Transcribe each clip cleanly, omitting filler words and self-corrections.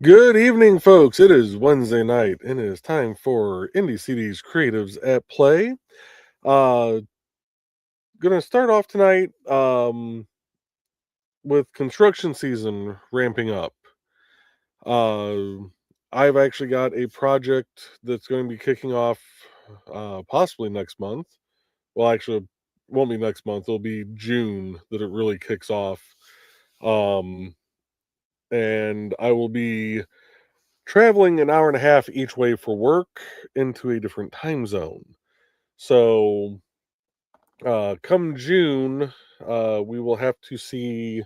Good evening, folks. It is Wednesday night, and it is time for IndieCD's Creatives at Play. Uh, gonna start off tonight with construction season ramping up. Uh, I've actually got a project that's going to be kicking off possibly next month. Well, actually, it won't be next month. It'll be June that it really kicks off. Um, and I will be traveling an hour and a half each way for work into a different time zone. So, come June, we will have to see,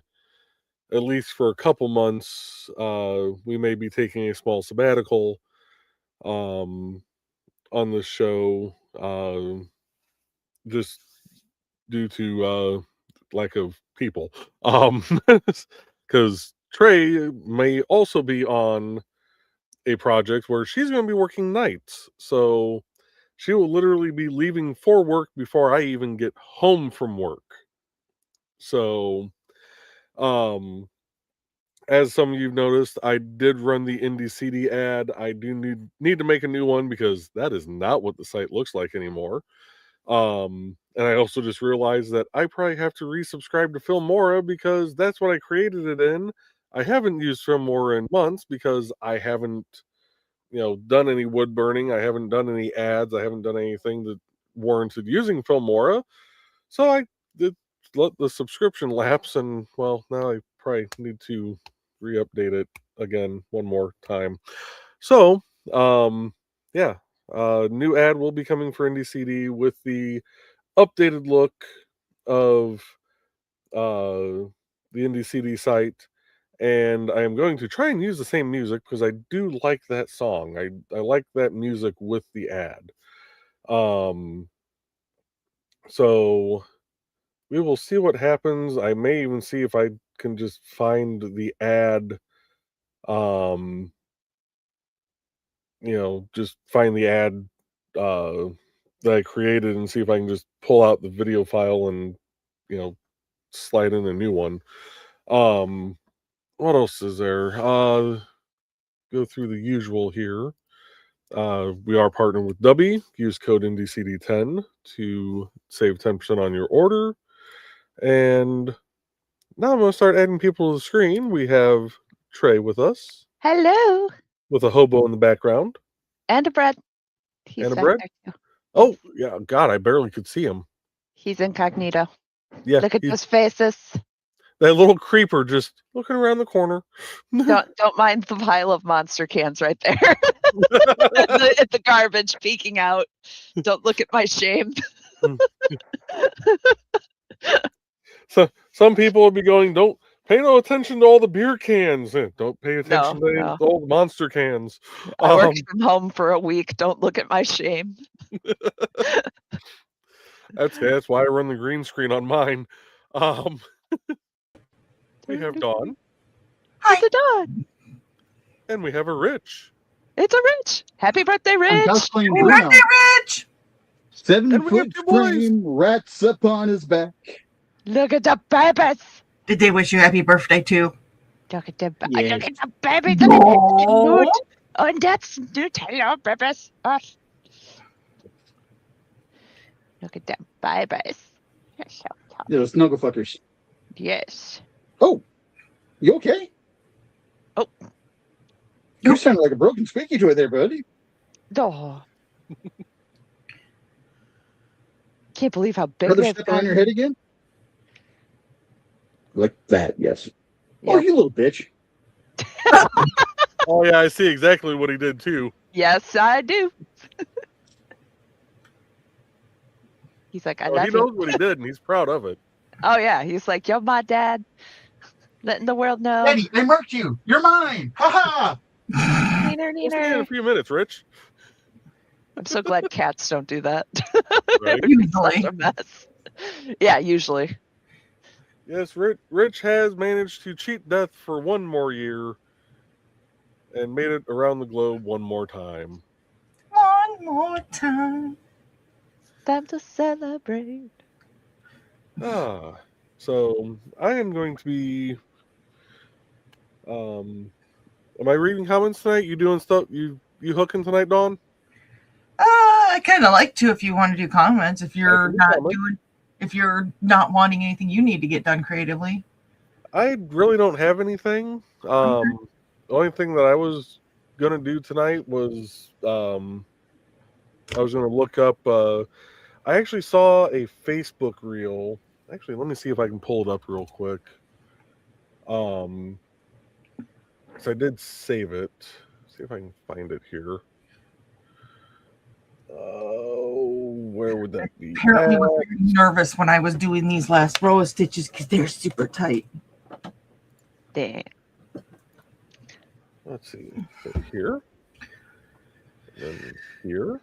at least for a couple months, we may be taking a small sabbatical um, on the show, just due to lack of people. Because Trey may also be on a project where she's going to be working nights. So she will literally be leaving for work before I even get home from work. So, um, as some of you've noticed, I did run the IndieCD ad. I do need to make a new one because that is not what the site looks like anymore. And I also just realized that I probably have to resubscribe to Filmora because that's what I created it in. I haven't used Filmora in months because I haven't done any wood burning. I haven't done any ads. I haven't done anything that warranted using Filmora. So I did let the subscription lapse, and well, now I probably need to re-update it again one more time. So, yeah, new ad will be coming for IndieCD with the updated look of the IndieCD site, and I am going to try and use the same music because I do like that song. I like that music with the ad. Um, so we will see what happens. I may even see if I can just find the ad. Um, just find the ad uh, that I created and see if I can just pull out the video file and slide in a new one. Um, what else is there? Go through the usual here. We are partnered with Dubby. Use code IndieCD10 to save 10% on your order. And now I'm going to start adding people to the screen. We have Trey with us Hello. with a hobo in the background And a bread. He's and a back bread. there too. Oh, yeah. God, I barely could see him. He's incognito. Yeah. Look at those faces. That little creeper just looking around the corner. Don't mind the pile of monster cans right there. at the garbage peeking out. Don't look at my shame. So some people will be going, don't pay no attention to all the beer cans. Don't pay attention to all the monster cans. I worked from home for a week. Don't look at my shame. That's why I run the green screen on mine. We have Dawn. Hi. It's a Dawn. And we have a Rich. It's a Rich. Happy birthday, Rich. Happy birthday, Rich. 7-foot frame, rats up on his back. Look at the babies. Did they wish you happy birthday too? Look at the Yeah. look at the babies. Oh, and that's Nutella babies. Oh. Look at them babies. They're snuggle fuckers. Yes. Oh, you okay? Oh. You sound like a broken squeaky toy there, buddy. Oh. Can't believe how big Another step on your head again? Like that, yes. Yeah. Oh, you little bitch. Oh, yeah, I see exactly what he did, too. Yes, I do. He's like, I love you. He knows what he did, and he's proud of it. Oh, yeah. He's like, you're my dad. Letting the world know. Daddy, I marked you. You're mine. Ha ha. Neener. We'll see you in a few minutes, Rich. I'm so glad cats don't do that. Right? Usually. A mess. Yeah, usually. Yes, Rich has managed to cheat death for one more year and made it around the globe one more time. One more time. Time to celebrate. So I am going to be Am I reading comments tonight? You doing stuff? You hooking tonight, Dawn? I kind of like to if you want to do comments. If you're comment. if you're not wanting anything you need to get done creatively. I really don't have anything. The only thing that I was gonna do tonight was I was gonna look up. I actually saw a Facebook reel. Actually, let me see if I can pull it up real quick. So I did save it. See if I can find it here. Where would that be? Apparently, I was very nervous when I was doing these last row of stitches because they're super tight. Dang. Let's see. So here. Then here.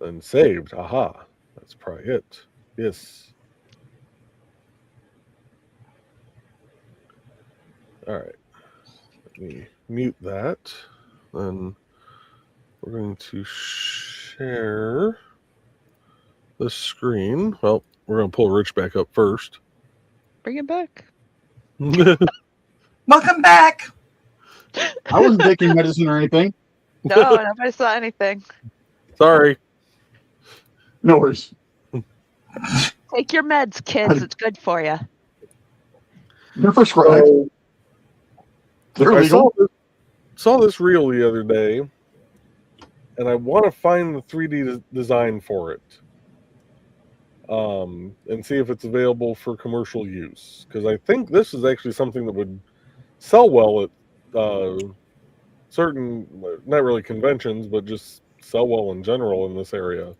And saved. Aha. That's probably it. Yes. All right. Let me mute that. Then we're going to share the screen. Well, we're going to pull Rich back up first. Bring it back. Welcome back. I wasn't taking medicine or anything. No, nobody saw anything. Sorry. No worries. Take your meds, kids. It's good for you. They're prescribed. They're I legal. saw this reel the other day, and I want to find the 3D design for it, and see if it's available for commercial use. Because I think this is actually something that would sell well at certain, not really conventions, but just sell well in general in this area.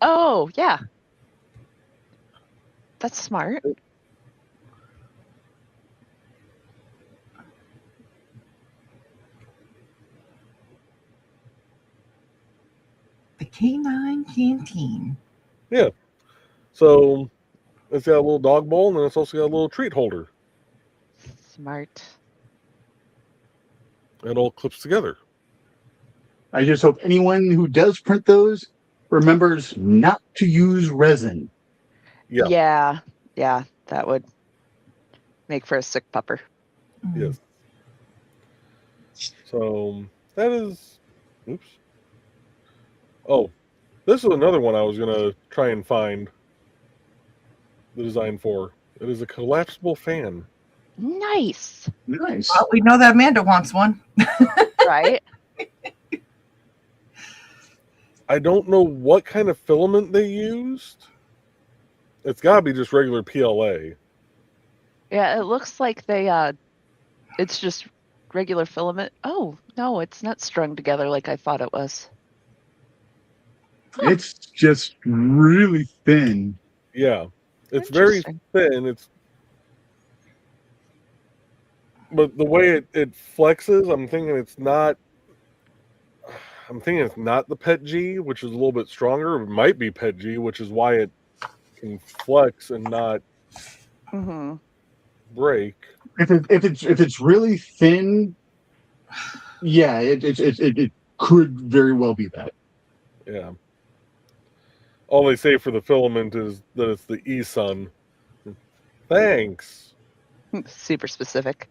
Oh, yeah. That's smart. The Canine Canteen. Yeah. So it's got a little dog bowl, and then it's also got a little treat holder. Smart. It all clips together. I just hope anyone who does print those remembers not to use resin. Yeah. Yeah. That would make for a sick pupper. Yes. So that is. Oops. Oh, this is another one I was gonna try and find the design for. It is a collapsible fan. Nice. Nice. Well, we know that Amanda wants one. Right? I don't know what kind of filament they used. It's got to be just regular PLA. Yeah, it looks like they it's just regular filament. Oh, no, it's not strung together like I thought it was. It's just really thin. Yeah. It's very Interesting. thin. But the way it flexes, I'm thinking it's not the Pet G, which is a little bit stronger. It might be Pet G, which is why it can flex and not break. If it's really thin, yeah, it could very well be that. Yeah. All they say for the filament is that it's the E-Sun. Thanks. Super specific.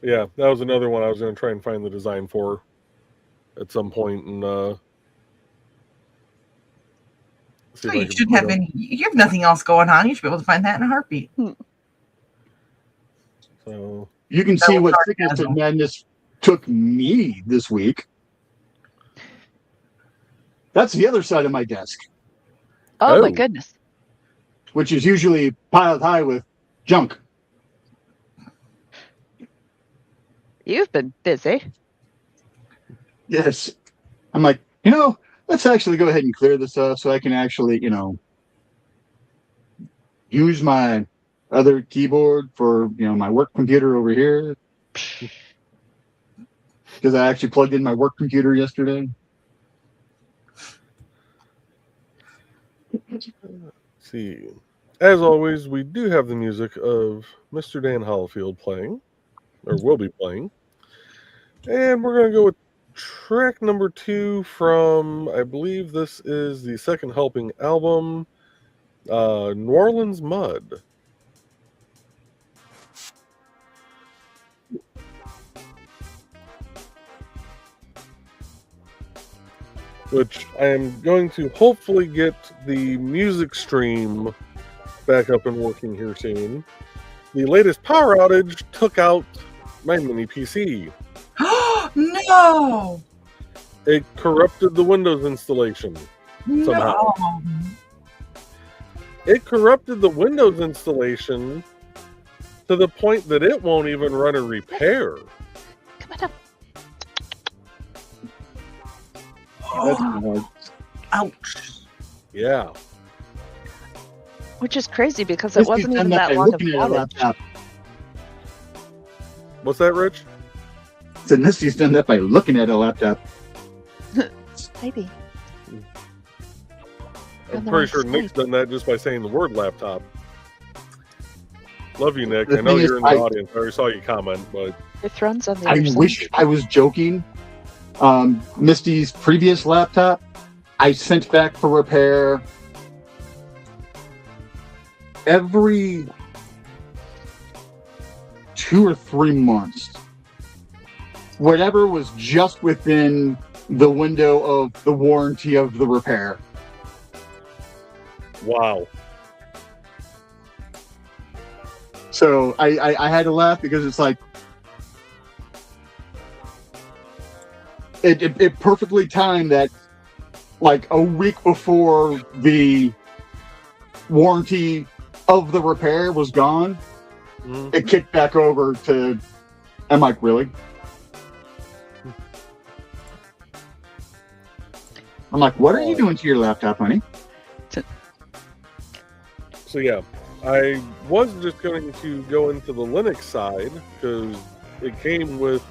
Yeah, that was another one I was going to try and find the design for at some point. And see if I You can should put have up- any. You have nothing else going on. You should be able to find that in a heartbeat. So You can That see was what Sickness and Madness took me this week. That's the other side of my desk, Oh my Oh. goodness. which is usually piled high with junk. You've been busy. Yes. I'm like, let's actually go ahead and clear this up so I can actually, use my other keyboard for, my work computer over here. Because I actually plugged in my work computer yesterday. let's see. As always, we do have the music of Mr. Dan Hollifield playing, or will be playing. And we're going to go with track number 2 from, I believe this is the Second Helping album, New Orleans Mud. Which I am going to hopefully get the music stream back up and working here soon. The latest power outage took out my mini PC. No! It corrupted the Windows installation somehow. No. It corrupted the Windows installation to the point that it won't even run a repair. Come on up. That's hard. Ouch. Yeah. Which is crazy because it wasn't even that by long of looking at a outage. laptop. What's that, Rich? So Misty's done that by looking at a laptop. Maybe. I'm On the pretty sure wrong Nick's side. done that just by saying the word laptop. Love you, Nick. The I know thing is, you're in the audience. I already saw you comment, but Your throne's on the I other side. wish I was joking. Misty's previous laptop, I sent back for repair every 2 or 3 months. Whatever was just within the window of the warranty of the repair. wow. So I had to laugh because it's like it perfectly timed that, like a week before the warranty of the repair was gone, Mhm. it kicked back over to. I'm like, really? I'm like, what are you doing to your laptop, honey? So yeah, I was just going to go into the Linux side because it came with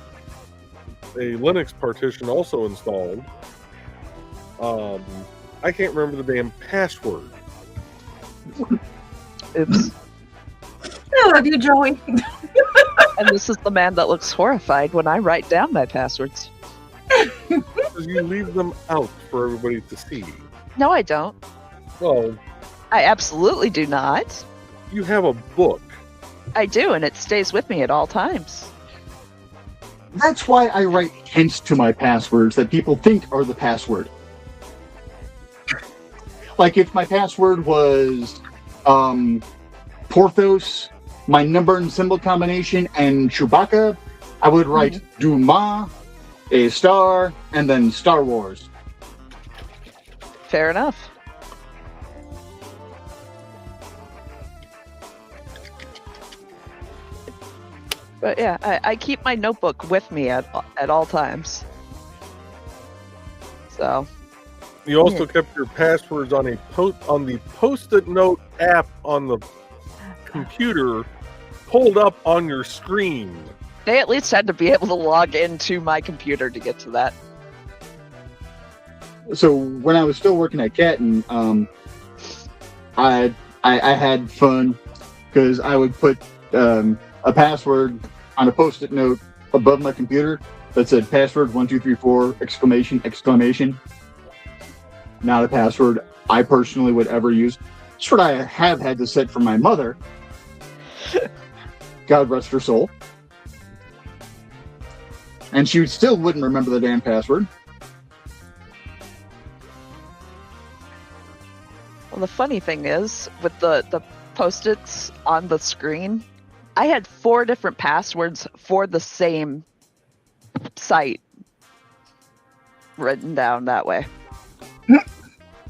a Linux partition also installed. I can't remember the damn password. Oops. I love you, Joey. And this is the man that looks horrified when I write down my passwords. Because you leave them out for everybody to see. No, I don't. Well, I absolutely do not. you have a book. I do, and it stays with me at all times. That's why I write hints to my passwords that people think are the password. Like if my password was Porthos, my number and symbol combination, and Chewbacca, I would write Duma, a star, and then Star Wars. Fair enough. But yeah, I keep my notebook with me at all times. So You also kept your passwords on the Post-it note app on the computer pulled up on your screen. they at least had to be able to log into my computer to get to that. So when I was still working at Catton, I had fun because I would put a password on a Post-it note above my computer that said password 1234 exclamation exclamation. Not a password I personally would ever use. It's what I have had to set for my mother. God rest her soul. And she still wouldn't remember the damn password. Well, the funny thing is, with the Post-its on the screen, I had 4 different passwords for the same site written down that way.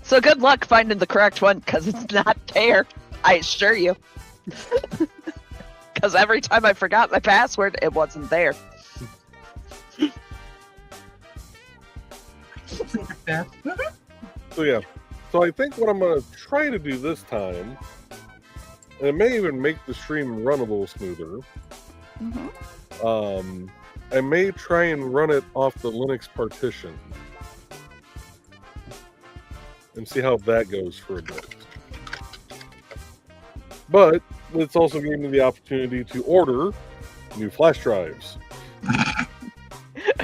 So good luck finding the correct one, because it's not there, I assure you. Because every time I forgot my password, it wasn't there. So yeah. So I think what I'm going to try to do this time, and it may even make the stream run a little smoother, I may try and run it off the Linux partition and see how that goes for a bit. But it's also giving me the opportunity to order new flash drives.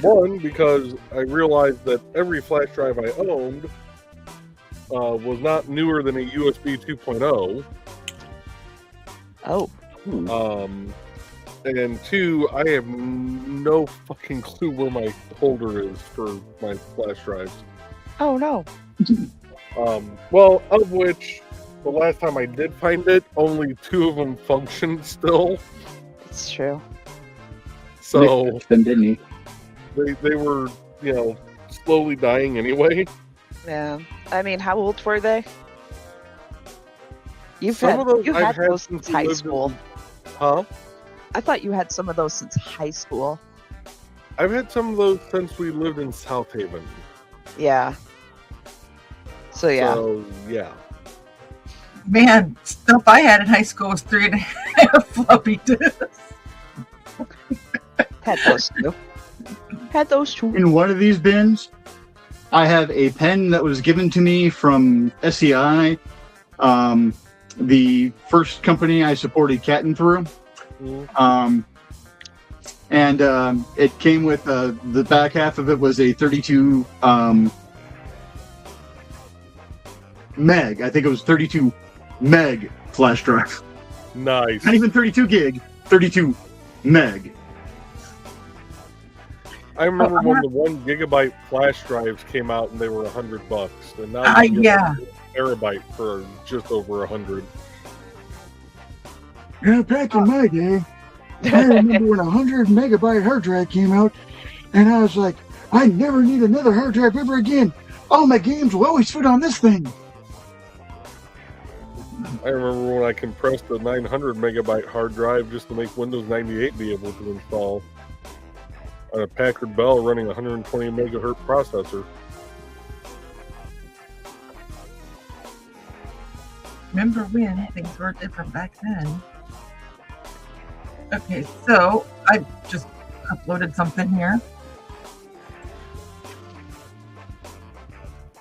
One, because I realized that every flash drive I owned was not newer than a USB 2.0. Oh, And two, I have no fucking clue where my holder is for my flash drives. oh no. Well, of which, the last time I did find it, only 2 of them functioned still. It's true. So Then didn't he? they were, slowly dying anyway. Yeah. I mean, how old were they? Some of those You I've had had those since since we high lived in- school. Huh? I thought you had some of those since high school. I've had some of those since we lived in South Haven. Yeah. So yeah. So, yeah. Man, stuff I had in high school was 3.5 floppy disks. Had those two. Had those two. In one of these bins, I have a pen that was given to me from SEI, the first company I supported Catton through. And it came with the back half of it was a 32 meg. I think it was 32 meg flash drive. Nice. Not even 32 gig, 32 meg. I remember when the 1 gigabyte flash drives came out and they were $100, and now you can get a terabyte for just over 100. Yeah, back in my day, I remember when a 100 megabyte hard drive came out, and I was like, I never need another hard drive ever again. All my games will always fit on this thing. I remember when I compressed a 900 megabyte hard drive just to make Windows 98 be able to install on a Packard Bell running a 120 megahertz processor. Remember when things were different back then? Okay, so I just uploaded something here.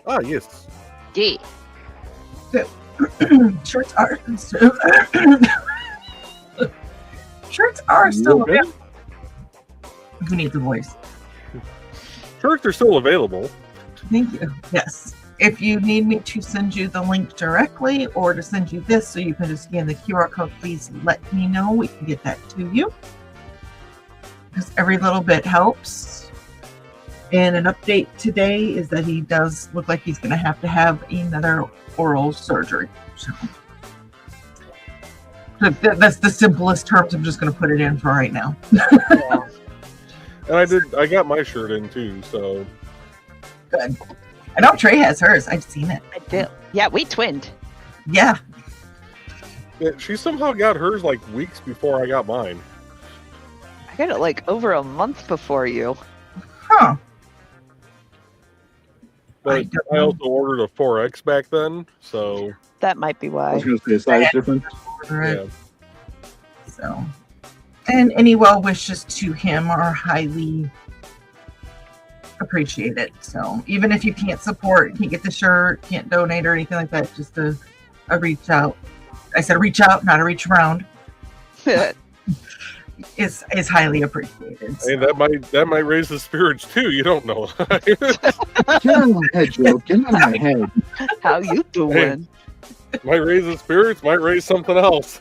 Ah, yes. Yeah. Shirts are shirts are still Okay. available. Who needs a voice? Shirts are still available. Thank you. Yes. If you need me to send you the link directly or to send you this so you can just scan the QR code, please let me know. We can get that to you. Because every little bit helps. And an update today is that he does look like he's going to have another oral surgery. So that's the simplest terms I'm just going to put it in for right now. Yeah. And I got my shirt in too, so. Good. I know Trey has hers. I've seen it. I do. Yeah, we twinned. Yeah. Yeah, she somehow got hers like weeks before I got mine. I got it like over a month before you. Huh. But I also ordered a 4X back then, so. That might be I why. was going to say a size difference. Yeah. So, and any well wishes to him are highly appreciated. So, even if you can't support, can't get the shirt, can't donate or anything like that, just a reach out. I said reach out, not a reach around. Is highly appreciated. Hey, that might raise the spirits too. You don't know. Get out of my head, Joe. Get out of my head. How you doing? Might raise the spirits, might raise something else.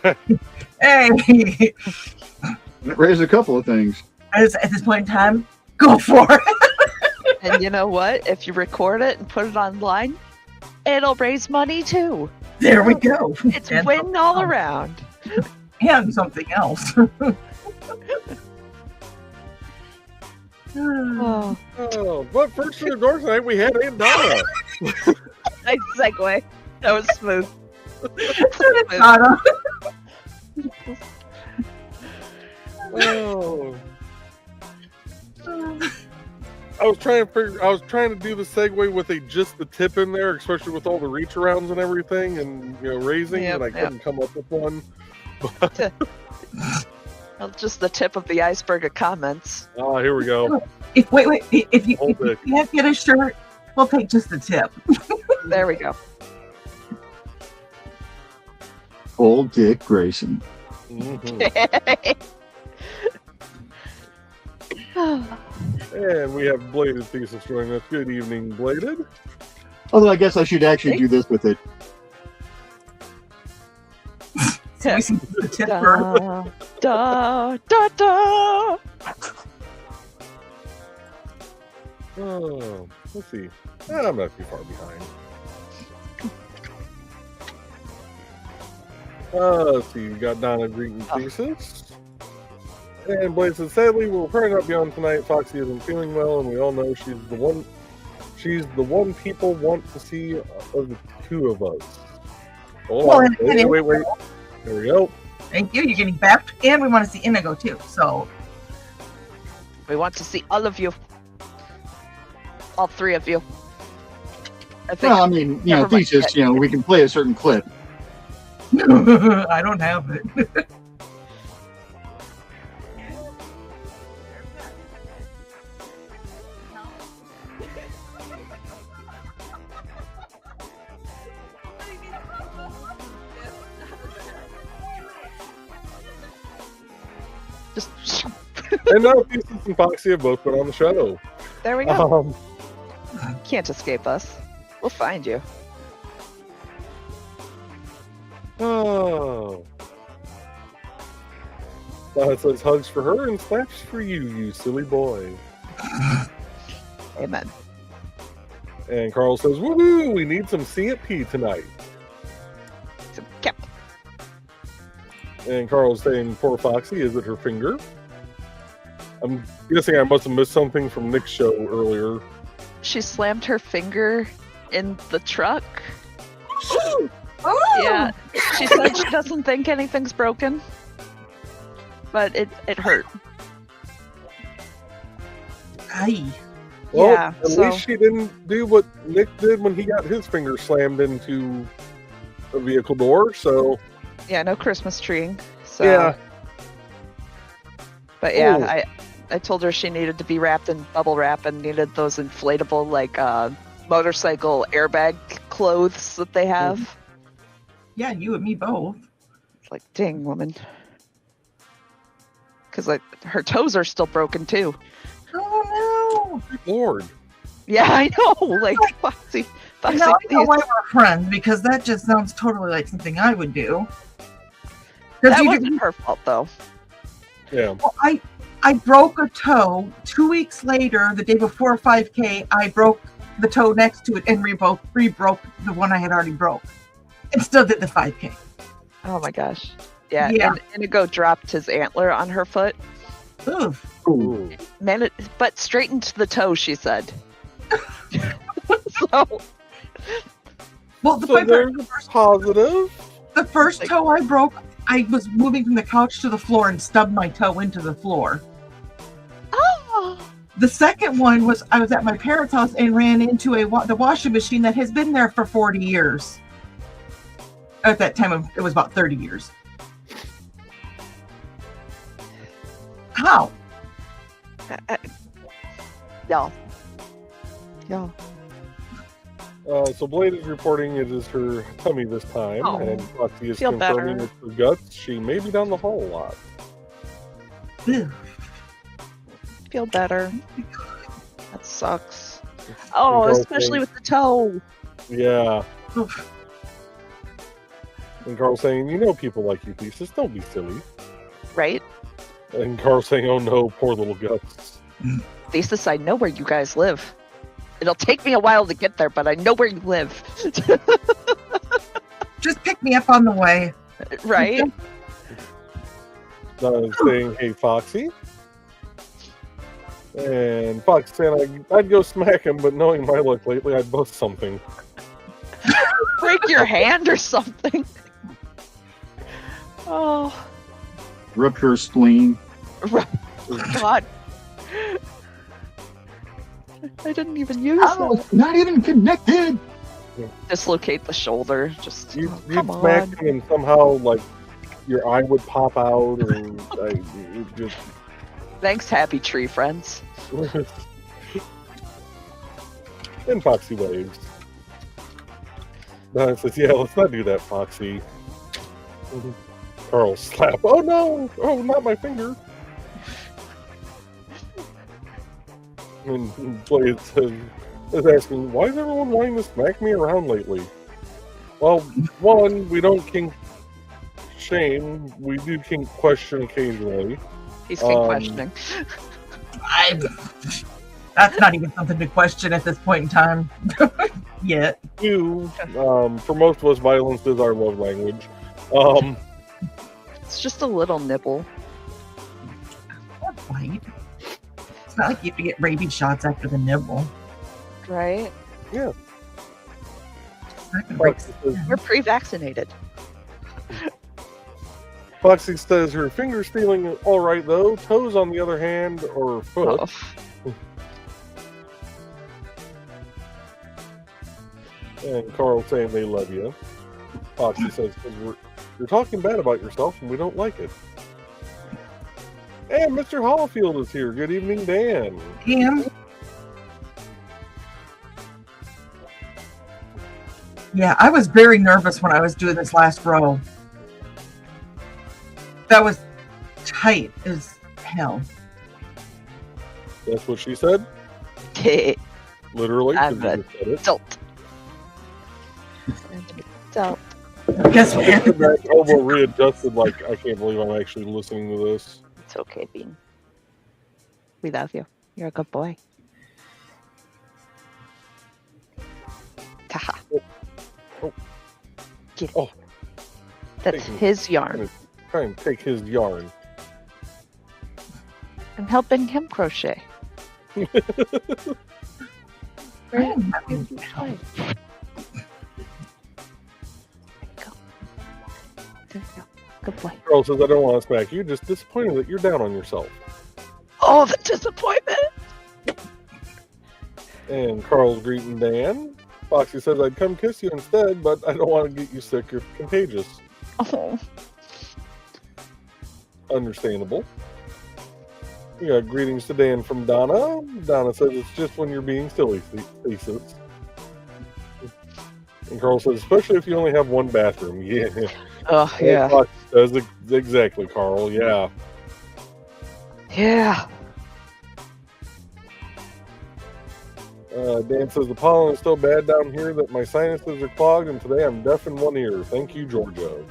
Hey, Raise a couple of things. at this point in time, go for it. And you know what? If you record it and put it online, it'll raise money too. There we go. It's And win all around. and something else. Oh, Oh, but first to the door tonight we had Aunt Donna. nice segue. That was smooth. Donna. Oh. I was trying to do the segue with just the tip in there, especially with all the reach arounds and everything, and raising, Yep, and I yep. couldn't come up with one. Well, just the tip of the iceberg of comments. Ah, here we go. If you Hold it. can't get a shirt, we'll take just the tip. There we go. Old Dick Grayson. Mhm. And we have Bladed Thesis joining us. Good evening, Bladed. Although I guess I should actually do this with it. So we see the tipper. Da, da, da. Oh, let's see. I'm not too far behind. Let's see. We got Donna greeting Thesis. And Blaze says, sadly, we'll probably not be on tonight. Foxy isn't feeling well, and we all know she's the one people want to see of the two of us. Hold on. Wait. There we go. Thank you. You're getting bapped, and we want to see Indigo too. So We want to see all of you. All three of you. I think. Well, I mean, Thesis, we can play a certain clip. I don't have it. Just And now Thesis and Foxy have both been on the show. there we go. Um, Can't escape us. We'll find you. oh. It says hugs for her and slaps for you, you silly boy. Amen. And Carl says, woohoo, we need some C&P tonight. So, cap. And Carl's saying, poor Foxy, is it her finger? I'm guessing I must have missed something from Nick's show earlier. She slammed her finger in the truck. Oh, Yeah. She said she doesn't think anything's broken. But it hurt. Aye. Well, Yeah, at so- least she didn't do what Nick did when he got his finger slammed into a vehicle door, so... Yeah, no Christmas treeing. So Yeah. But yeah, Ooh. I told her she needed to be wrapped in bubble wrap and needed those inflatable motorcycle airbag clothes that they have. Yeah, you and me both. It's like, dang, woman. Because her toes are still broken too. Oh Lord. Yeah, I know. Like, Foxy. no! Foxy, Now I know please. why we're friends, because that just sounds totally like something I would do. 'Cause That you wasn't her fault though. Yeah. Well, I broke a toe 2 weeks later, the day before 5K. I broke the toe next to it and re-broke the one I had already broke, and still did the 5K. Oh my gosh. Yeah, Yeah. and Indigo dropped his antler on her foot. Oof. Ooh. But straight into the toe, she said. So, Well, So there's positive. the first toe I broke, I was moving from the couch to the floor and stubbed my toe into the floor. oh, The second one was I was at my parents' house and ran into the washing machine that has been there for 40 years. At that time, it was about 30 years. How? y'all. So Blade is reporting it is her tummy this time, Oh, and Foxy is feel confirming better. it's her guts. She may be down the hall a lot. Ugh. Feel better. That sucks. Oh, Carl especially saying- with the toe. Yeah. Oof. And Carl saying, people like you, Thesis. Don't be silly. Right? And Carl saying, oh no, poor little guts. Thesis, I know where you guys live. It'll take me a while to get there, but I know where you live. Just pick me up on the way. Right? Saying, hey, Foxy. And Fox saying, I'd go smack him, but knowing my luck lately, I'd bust something. Break your hand or something. Oh, Rupture spleen. God. I didn't even use Oh, that. it's not even connected. Dislocate the shoulder. Just You'd come smack on. him and somehow, your eye would pop out, or it just... Thanks, happy tree friends. And Foxy waves. Donna says, yeah, let's not do that, Foxy. Carl slap. Oh no! Oh, not my finger. And Blade is asking, why is everyone wanting to smack me around lately? Well, one, we don't kink shame. We do kink question occasionally. He's kink questioning. That's not even something to question at this point in time. Yet. Two, for most of us, violence is our love language. It's just a little nibble. Or bite. It's not like you have to get rabies shots after the nibble. Right? Yeah. That can break We're pre-vaccinated. Foxy says her finger's feeling all right though. Toes, on the other hand, or foot. Oh. And Carl saying they love you. Foxy says, you're talking bad about yourself and we don't like it. And Mr. Hollifield is here. Good evening, Dan. And yeah, I was very nervous when I was doing this last row. That was tight as hell. That's what she said? Literally. I'm 'cause you said it. Adult. Adult. Guess what? That elbow readjusted like, I can't believe I'm actually listening to this. It's okay, Bean. We love you. You're a good boy. Taha. Oh. Get it. Oh. That's Thank you. his yarn. Try and take his yarn. I'm helping him crochet. Right? There you go. Good boy. Carl says, I don't want to smack you, just disappointed that you're down on yourself. Oh, the disappointment! And Carl's greeting Dan. Foxy says, I'd come kiss you instead, but I don't want to get you sick or contagious. Oh. Understandable. We got greetings to Dan from Donna. Donna says, it's just when you're being silly, thesis. And Carl says, especially if you only have one bathroom. Yeah. Oh, yeah. Foxy says, exactly, Carl. Yeah. Yeah. Dan says, the pollen is so bad down here that my sinuses are clogged, and today I'm deaf in one ear. Thank you, Georgia.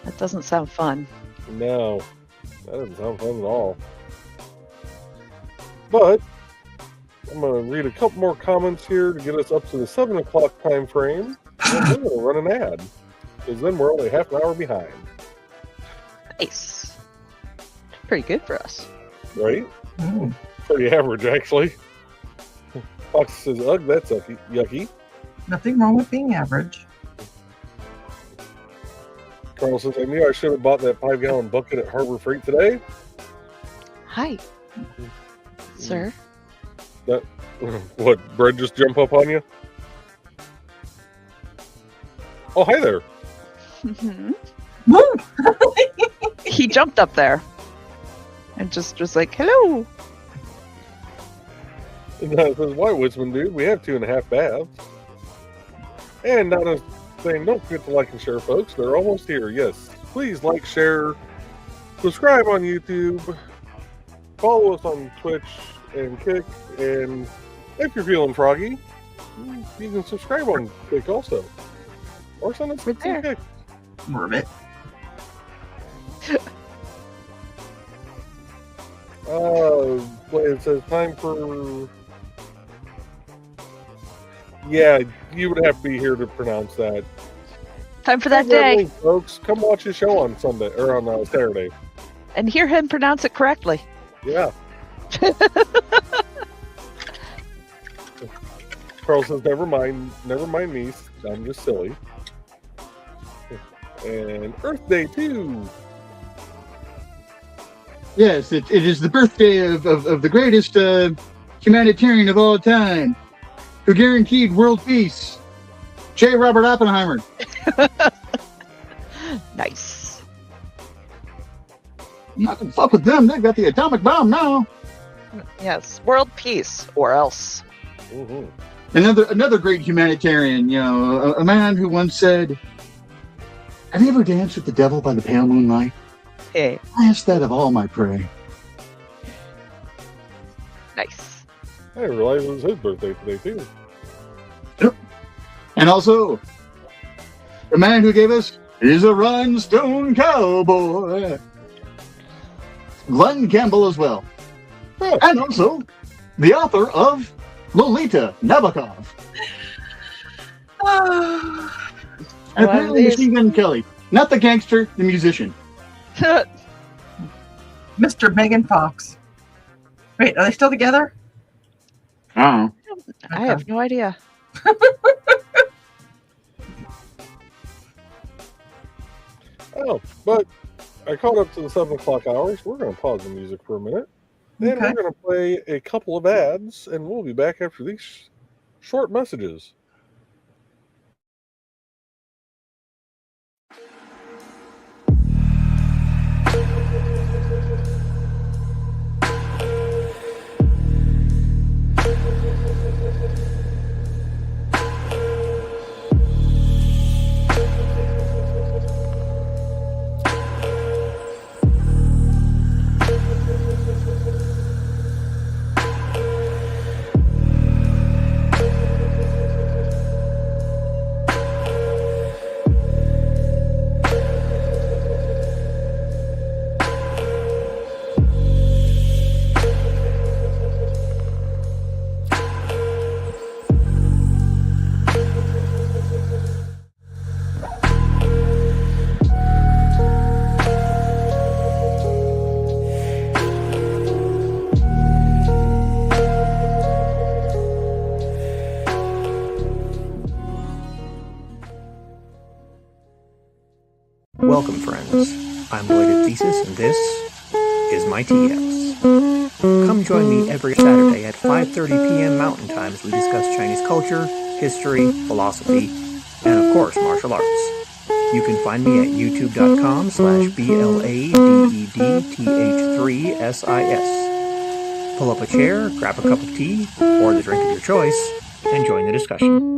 That doesn't sound fun. No, that doesn't sound fun at all. But I'm going to read a couple more comments here to get us up to the 7 o'clock time frame. And then we're going to run an ad, because then we're only half an hour behind. Nice. Pretty good for us. Right? Pretty average, actually. Fox says, ugh, that's yucky. Nothing wrong with being average. Carl says, I knew I should have bought that 5-gallon bucket at Harbor Freight today. Hi, sir. What, bread just jump up on you? Oh, hi there. He jumped up there and just was like, hello. And Donna says, why, Woodsman dude? We have 2.5 baths. And Donna's saying, don't forget to like and share, folks. They're almost here. Yes. Please like, share, subscribe on YouTube, follow us on Twitch and Kick, and if you're feeling froggy, you can subscribe on Kick also. Or send us Right some there. Kick. Morbid. It says time for... Yeah, you would have to be here to pronounce that. Time for that Click day. link, folks. Come watch his show on Sunday or on Saturday. And hear him pronounce it correctly. Yeah. Carl says, never mind me. I'm just silly. And Earth Day 2. Yes, it is the birthday of the greatest humanitarian of all time, who guaranteed world peace, J. Robert Oppenheimer. Nice. Not to fuck with them. They've got the atomic bomb now. Yes. World peace, or else. Mm-hmm. Another great humanitarian, you know, a man who once said, have you ever danced with the devil by the pale moonlight? Hey. I ask that of all my prey. Nice. I didn't realize it was his birthday today, too. And also, the man who gave us is a rhinestone cowboy. Glenn Campbell as well. Oh. And also, the author of Lolita Nabokov. And apparently Machine Gun Kelly. Not the gangster, the musician. Mr. Megan Fox. Wait, are they still together? Oh. I have no idea. Oh, but I caught up to the 7 o'clock hours. We're going to pause the music for a minute. Then Okay. we're going to play a couple of ads, and we'll be back after these short messages. Welcome, friends. I'm Belated Thesis, and this is my TS. Come join me every Saturday at 5:30 p.m. Mountain Time as we discuss Chinese culture, history, philosophy, and of course, martial arts. You can find me at youtube.com/BLADEDTH3SIS. Pull up a chair, grab a cup of tea, or the drink of your choice, and join the discussion.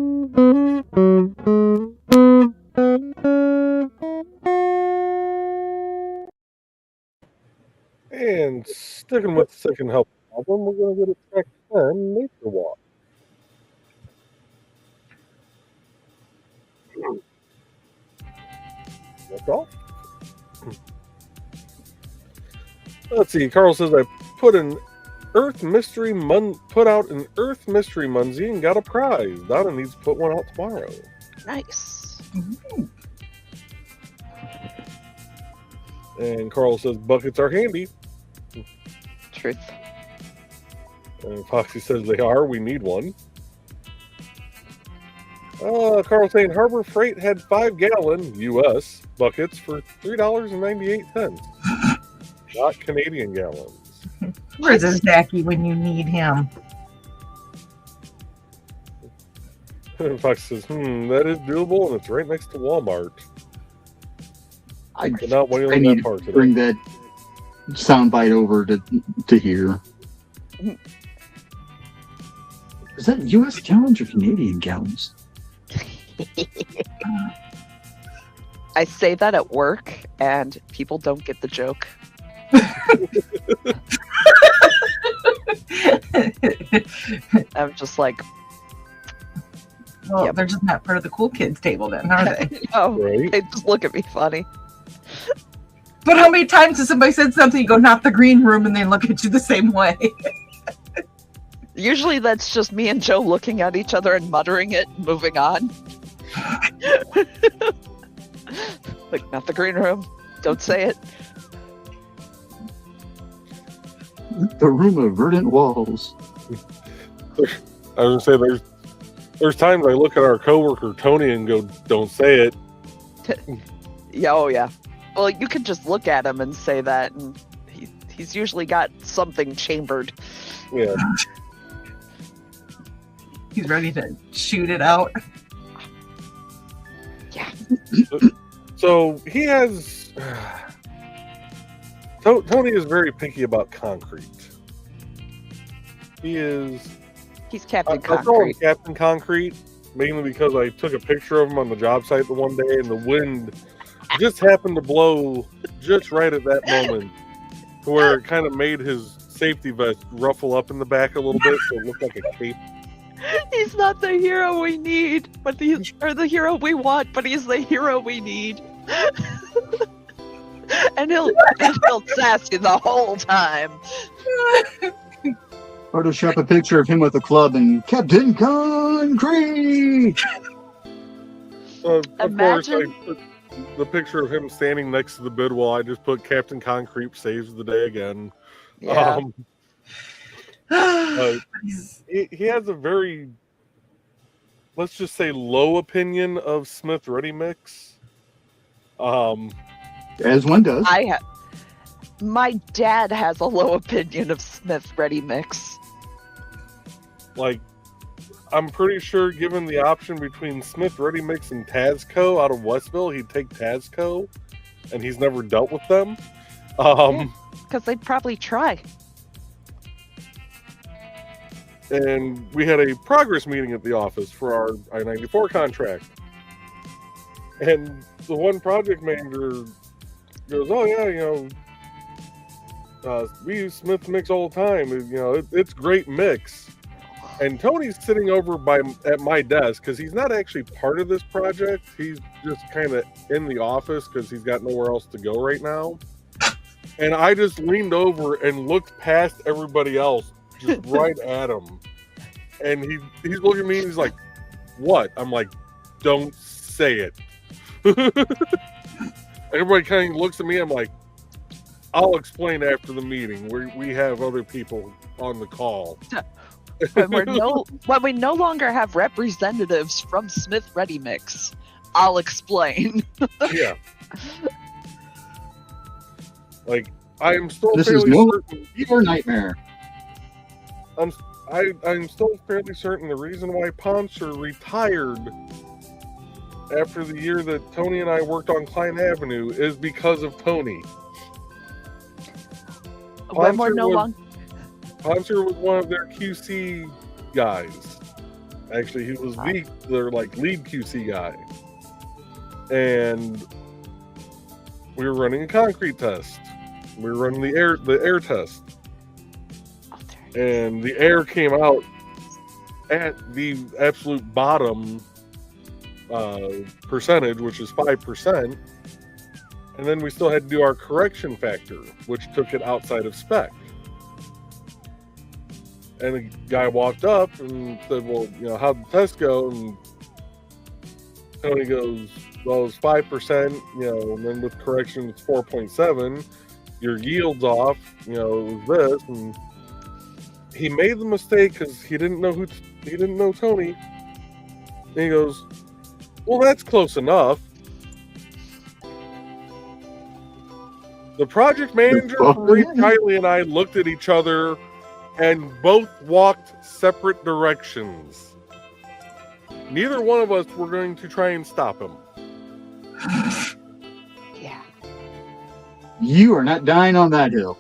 And sticking with the second help album, we're going to go to track 10, Nature Walk. That's all. Let's see. Carl says I put out an Earth Mystery Munzie and got a prize. Donna needs to put one out tomorrow. Nice. And Carl says buckets are handy. Truth. And Foxy says they are. We need one. Carl saying Harbor Freight had 5-gallon U.S. buckets for $3.98. Not Canadian gallons. Where's his Jackie when you need him? And Foxy says, that is doable, and it's right next to Walmart. I But not wailing I that need part to today. bring that soundbite over to here. Is that U.S. gallons or Canadian gallons? I say that at work, and people don't get the joke. I'm just like, Well, Yep. they're just not part of the cool kids table then, are they? oh, Right? they just look at me funny. But how many times has somebody said something, you go, not the green room, and they look at you the same way? Usually that's just me and Joe looking at each other and muttering it, and moving on. Like, not the green room. Don't say it. The room of verdant walls. I was going to say, there's times I look at our coworker Tony and go, don't say it. Yeah, oh yeah. Well, you could just look at him and say that, and he's usually got something chambered. Yeah. He's ready to shoot it out. Yeah. So he has. Tony is very picky about concrete. He is. He's Captain I call him Concrete. Captain Concrete mainly because I took a picture of him on the job site the one day, and the wind just happened to blow just right at that moment, to where it kind of made his safety vest ruffle up in the back a little bit so it looked like a cape. He's not the hero we need, but he's or the hero we want, but he's the hero we need. and he'll sass you the whole time. Photoshop a picture of him with a club and Captain Concrete. Of course, Imagine- I put the picture of him standing next to the bid wall. I just put Captain Concrete saves the day again. Yeah. He has a very, let's just say, low opinion of Smith Ready Mix. As one does. My dad has a low opinion of Smith Ready Mix. Like, I'm pretty sure given the option between Smith Ready Mix and Tazco out of Westville, he'd take Tazco, and he's never dealt with them. Because they'd probably try. And we had a progress meeting at the office for our I-94 contract. And the one project manager goes, "Oh yeah, we use Smith Mix all the time. It's great mix." And Tony's sitting over at my desk because he's not actually part of this project. He's just kind of in the office because he's got nowhere else to go right now. And I just leaned over and looked past everybody else, just right at him. And he's looking at me and he's like, "What?" I'm like, "Don't say it." Everybody kind of looks at me. I'm like, "I'll explain after the meeting. We have other people on the call." When we no longer have representatives from Smith Ready Mix, I'll explain. Yeah. Like, I am still This is fairly no certain. your nightmare. I'm still fairly certain the reason why Poncher retired after the year that Tony and I worked on Klein Avenue is because of Tony. When we're no longer. Poncher was one of their QC guys. Actually, he was their lead QC guy. And we were running a concrete test. We were running the air test. And the air came out at the absolute bottom percentage, which is 5%. And then we still had to do our correction factor, which took it outside of spec. And the guy walked up and said, "Well, how'd the test go?" And Tony goes, "Well, it's 5%, and then with correction, it's 4.7. Your yield's off, it was this." And he made the mistake because he didn't know Tony. And he goes, "Well, that's close enough." The project manager, Reed Kiley, and I looked at each other and both walked separate directions. Neither one of us were going to try and stop him. Yeah. You are not dying on that hill.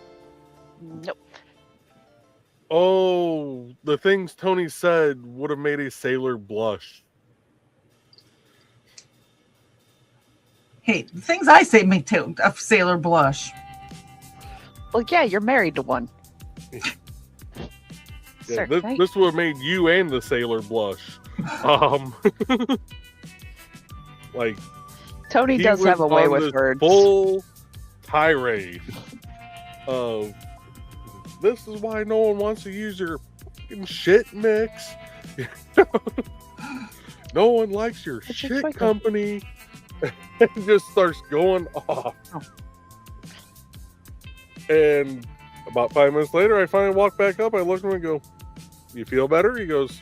Nope. Oh, the things Tony said would have made a sailor blush. Hey, the things I say make a sailor blush. Well, yeah, you're married to one. Yeah, Sir, right? this would have made you and the sailor blush. Like, Tony does have a way with words. Full tirade of this is why no one wants to use your fucking shit mix. No one likes your shit company. And just starts going off. Oh. And about 5 minutes later, I finally walk back up. I look at him and go, "You feel better?" He goes,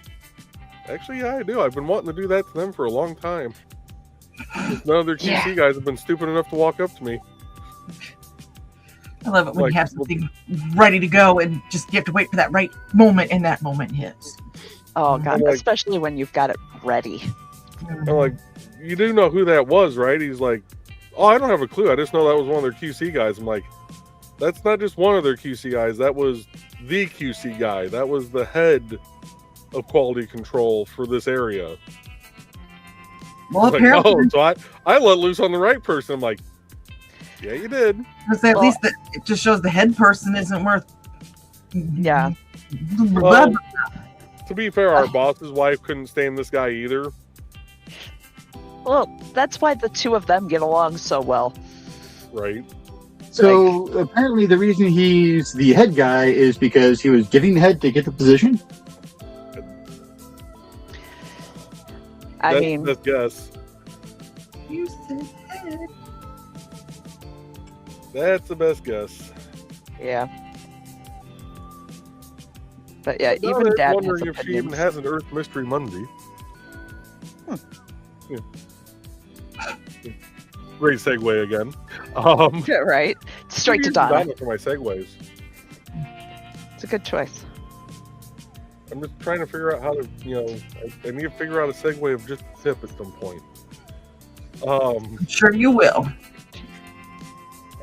"Actually, yeah, I do. I've been wanting to do that to them for a long time. None of their QC guys have been stupid enough to walk up to me." I love it when you have something ready to go and just you have to wait for that right moment, and that moment hits. Oh, God. Especially when you've got it ready. I'm like, "You do know who that was, right?" He's like, "Oh, I don't have a clue. I just know that was one of their QC guys." I'm like, "That's not just one of their QC guys. That was the QC guy. That was the head of quality control for this area." Well, Like, apparently, "Oh, so I let loose on the right person." I'm like, "Yeah, you did." at least it just shows the head person isn't worth Yeah. Well, to be fair, our boss's wife couldn't stand this guy either. Well, that's why the two of them get along so well. Right. So apparently the reason he's the head guy is because he was giving head to get the position. I mean, let's guess. You said head. That's the best guess. yeah. But yeah, No, even I'm Dad has wondering if she even opinions. has an Earth Mystery Monday. Yeah. Great segue again. Yeah, right? Straight to I'm using Donna. for my segues. It's a good choice. I'm just trying to figure out how to, I need to figure out a segue of just tip at some point. I'm sure you will.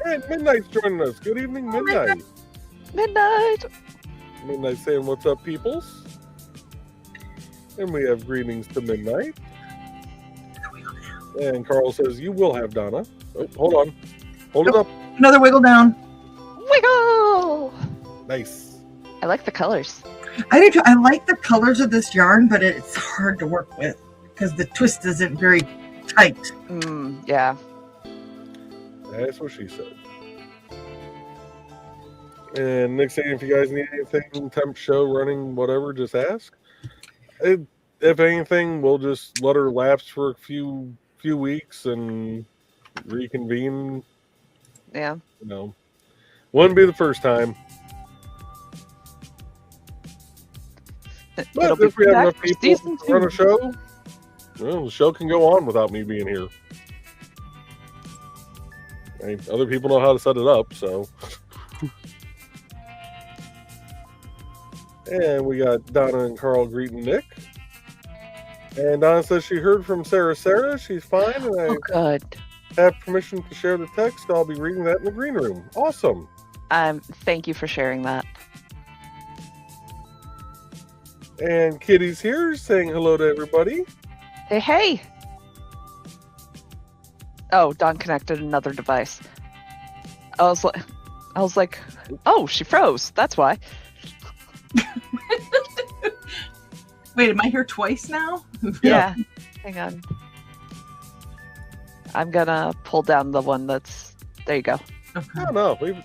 And Midnight's joining us. Good evening, Midnight. Midnight! Midnight saying, "What's up, peoples?" And we have greetings to Midnight. And Carl says, "You will have Donna." Oh, hold on. Hold it up. Another wiggle down. Wiggle! Nice. I like the colors. I do too. I like the colors of this yarn, but it's hard to work with because the twist isn't very tight. Yeah. That's what she said. And Nick saying, if you guys need anything, temp show, running, whatever, just ask. If anything, we'll just let her lapse for a few weeks and reconvene. Yeah. Wouldn't be the first time. But if we have back enough for people season to run 2. a show, well, the show can go on without me being here. I mean, other people know how to set it up, so. And we got Donna and Carl greeting Nick. And Donna says she heard from Sarah. She's fine, and I Oh, good. have permission to share the text. I'll be reading that in the green room. Awesome. Thank you for sharing that. And Kitty's here saying hello to everybody. Hey, hey! Oh, Don connected another device. I was like, oh, she froze. That's why. Wait, am I here twice now? Yeah. Hang on. I'm gonna pull down the one that's. There you go. Okay. Oh, no, leave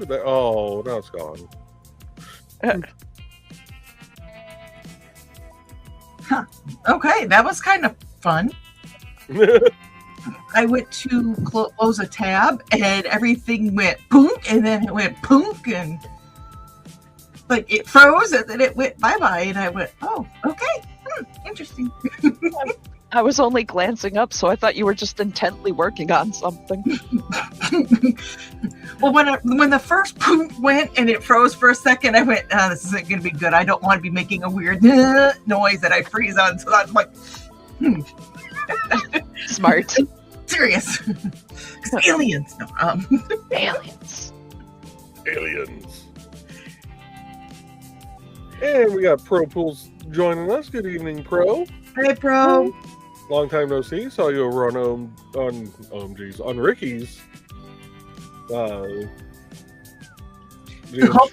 it there. Oh, now it's gone. Okay, that was kind of fun. I went to close a tab and everything went punk, and then it went punk, and like it froze, and then it went bye-bye, and I went, oh, okay, interesting. I was only glancing up, so I thought you were just intently working on something. Well, when the first punk went and it froze for a second, I went, oh, this isn't going to be good. I don't want to be making a weird noise that I freeze on, so I'm like, Smart. serious. 'Cause aliens. No, Aliens. Aliens. And we got Pro Pools joining us. Good evening, Pro. Hey, bro. Long time no see. Saw you over on Ricky's. Hump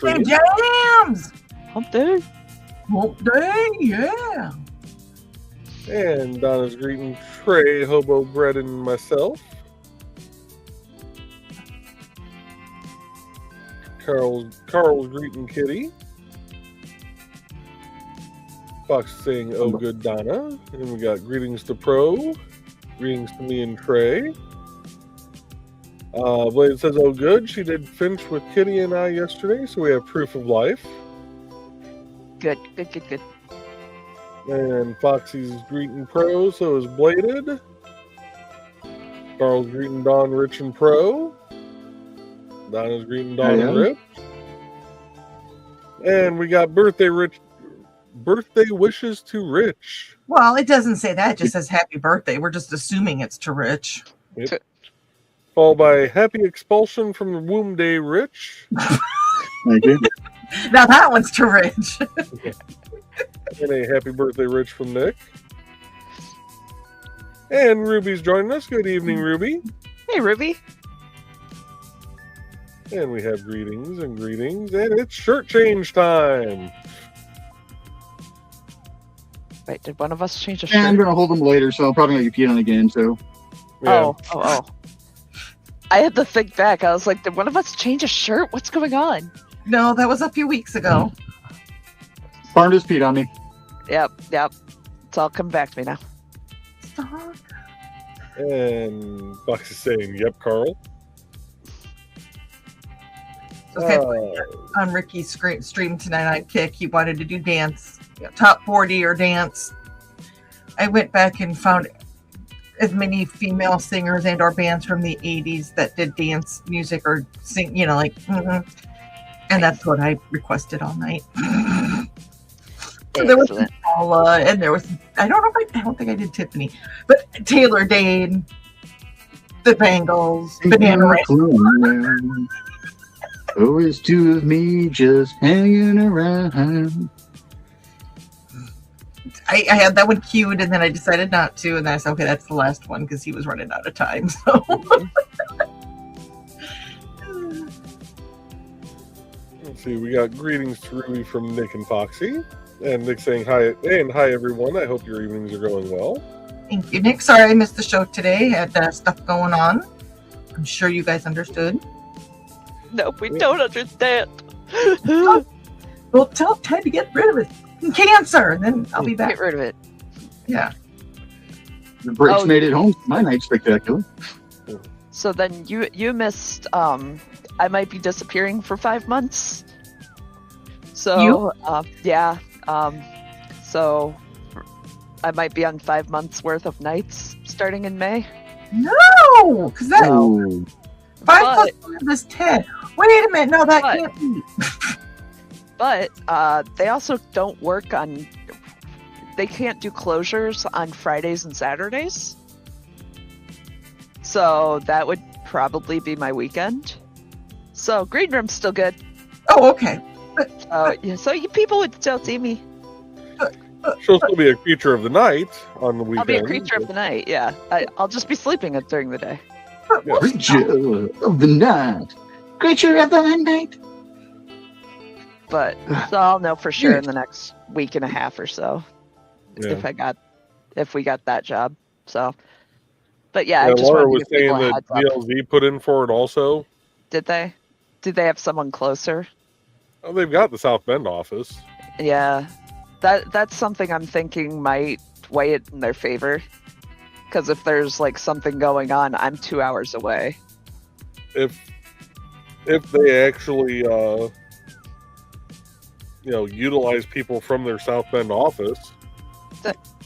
day jams. Hump day. Hump day, yeah. And Donna's greeting Trey, Hobo Bread, and myself. Carl's greeting Kitty. Fox saying, "Oh, good Donna." And we got greetings to Pro. Greetings to me and Trey. Blade says, "Oh, good. She did Finch with Kitty and I yesterday, so we have proof of life." Good. And Foxy's greeting Pro, so is Bladed. Carl's greeting Don, Rich, and Pro. Donna's greeting Don and Rich. And we got birthday wishes to Rich. Well, it doesn't say that. It just says happy birthday. We're just assuming it's to Rich. Yep. Followed by happy expulsion from the womb day, Rich. Thank you. Now that one's to Rich. And a happy birthday, Rich, from Nick. And Ruby's joining us. Good evening, Ruby. Hey, Ruby. And we have greetings, and it's shirt change time. Wait, did one of us change a And I'm shirt? gonna hold them later, so I'm probably gonna get peed on again. So Yeah. Oh. I had to think back. I was like, did one of us change a shirt? What's going on? No, that was a few weeks ago. Barn just peed on me. Yep. It's all come back to me now. Stop. And Fox is saying, "Yep, Carl." Okay, on Ricky's stream tonight, I pick. He wanted to do dance, top 40 or dance. I went back and found as many female singers and or bands from the 80s that did dance music or sing, and that's what I requested all night. So there was Paula, and there was I don't think I did Tiffany, but Taylor Dane, the Bangles, Banana Rain. Always two of me just hanging around. I had that one queued, and then I decided not to, and then I said, okay, that's the last one because he was running out of time. So. Let's see, we got greetings to Ruby from Nick and Foxy. And Nick saying hi, and hi everyone. I hope your evenings are going well. Thank you, Nick. Sorry I missed the show today. Had stuff going on. I'm sure you guys understood. No, we don't understand. Well, tell Ted to get rid of his cancer, and then I'll be back. Get rid of it. Yeah. The brakes made it home. My night spectacular. So then you missed. I might be disappearing for 5 months. So yeah. So I might be on 5 months worth of nights starting in May. No, because that Oh. 5 plus 5 is 10. Wait a minute, no, that can't be. But they also don't work on. They can't do closures on Fridays and Saturdays. So that would probably be my weekend. So Green Room's still good. Oh, okay. So you people would still see me. She'll still be a creature of the night on the weekend. I'll be a creature of the night. Yeah, I'll just be sleeping during the day. Yeah. Creature of the night. Creature of the night. But so I'll know for sure in the next week and a half or so Yeah. if we got that job. So, but yeah, I just Laura wanted was to give people saying a that heads up. DLZ put in for it also. Did they? Did they have someone closer? Oh, they've got the South Bend office. Yeah, that's something I'm thinking might weigh it in their favor. Because if there's like something going on, I'm 2 hours away. If they actually utilize people from their South Bend office.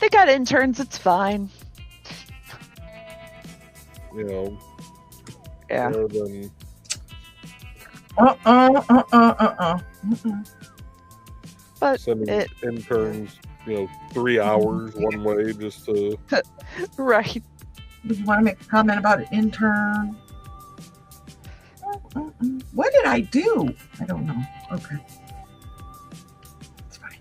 They got interns. It's fine. Yeah. Yeah. Than, But sending interns, 3 hours one way just to. right. Did you want to make a comment about an intern? What did I do? I don't know. Okay. It's fine.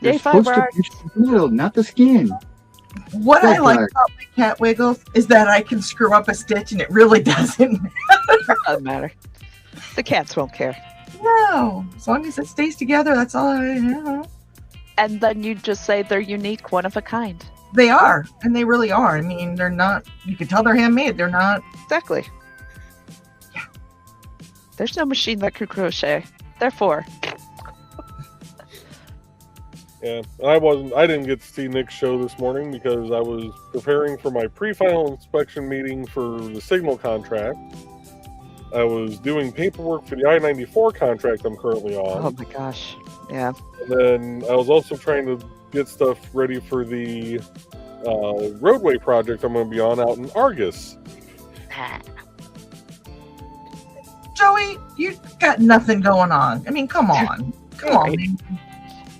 You're Yay, supposed to 5 hours. push the field, not the skin. What I Good like luck. about my cat wiggles is that I can screw up a stitch and it really doesn't Doesn't matter. The cats won't care. No, as long as it stays together, that's all I know. And then you just say they're unique, one of a kind. They are, and they really are. I mean, they're not, you can tell they're handmade. They're not. Exactly. Yeah. There's no machine that could crochet. Therefore, Yeah, I didn't get to see Nick's show this morning because I was preparing for my pre-final inspection meeting for the Signal contract. I was doing paperwork for the I-94 contract I'm currently on. oh my gosh. Yeah. And then I was also trying to get stuff ready for the roadway project I'm going to be on out in Argus. Joey, you got nothing going on. I mean, come on. Come on. man.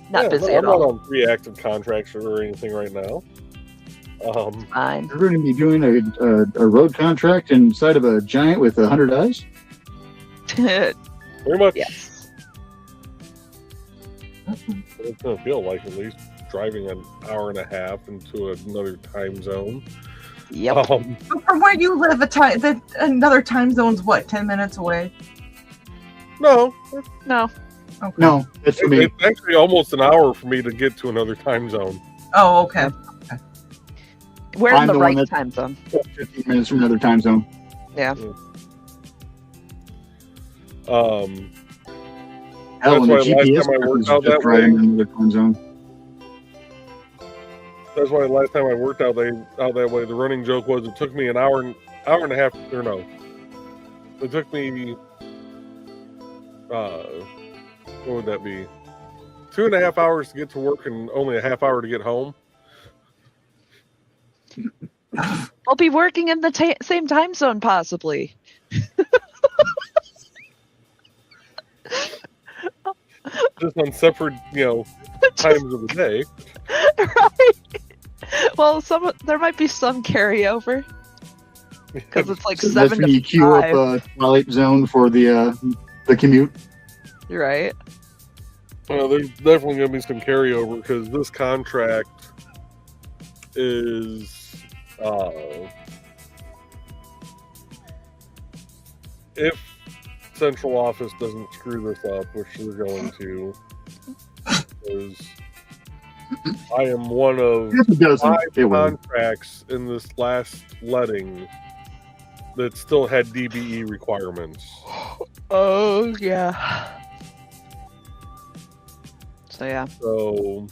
Not busy I'm at not all. on 3 active contracts or anything right now. Fine. You're going to be doing a road contract inside of a giant with 100 eyes? Very much. Yes. It's going to feel like at least driving an hour and a half into another time zone. Yep. But from where you live, another time zone's what, 10 minutes away? No, No. Okay. No, it's for me. it's actually almost an hour for me to get to another time zone. Oh, okay. We're I'm in the the one right that- time zone. 15 minutes from another time zone. Yeah. Um, Hell, That's and the why last GPS time I worked is out just that right way- in another time zone. that's why last time I worked out that way, the running joke was it took me an hour and a half, or no, it took me, what would that be? 2.5 hours to get to work and only a half hour to get home. I'll be working in the same time zone, possibly. Just on separate, times of the day. Right. Well, there might be some carryover because it's like So that's 7 when you to queue 5. up Twilight Zone for the commute. Right. Well, there's definitely going to be some carryover because this contract is, if central office doesn't screw this up, which they're going to, because I am one of If it doesn't, 5 it will. contracts in this last letting that still had DBE requirements. Oh yeah. So yeah. So,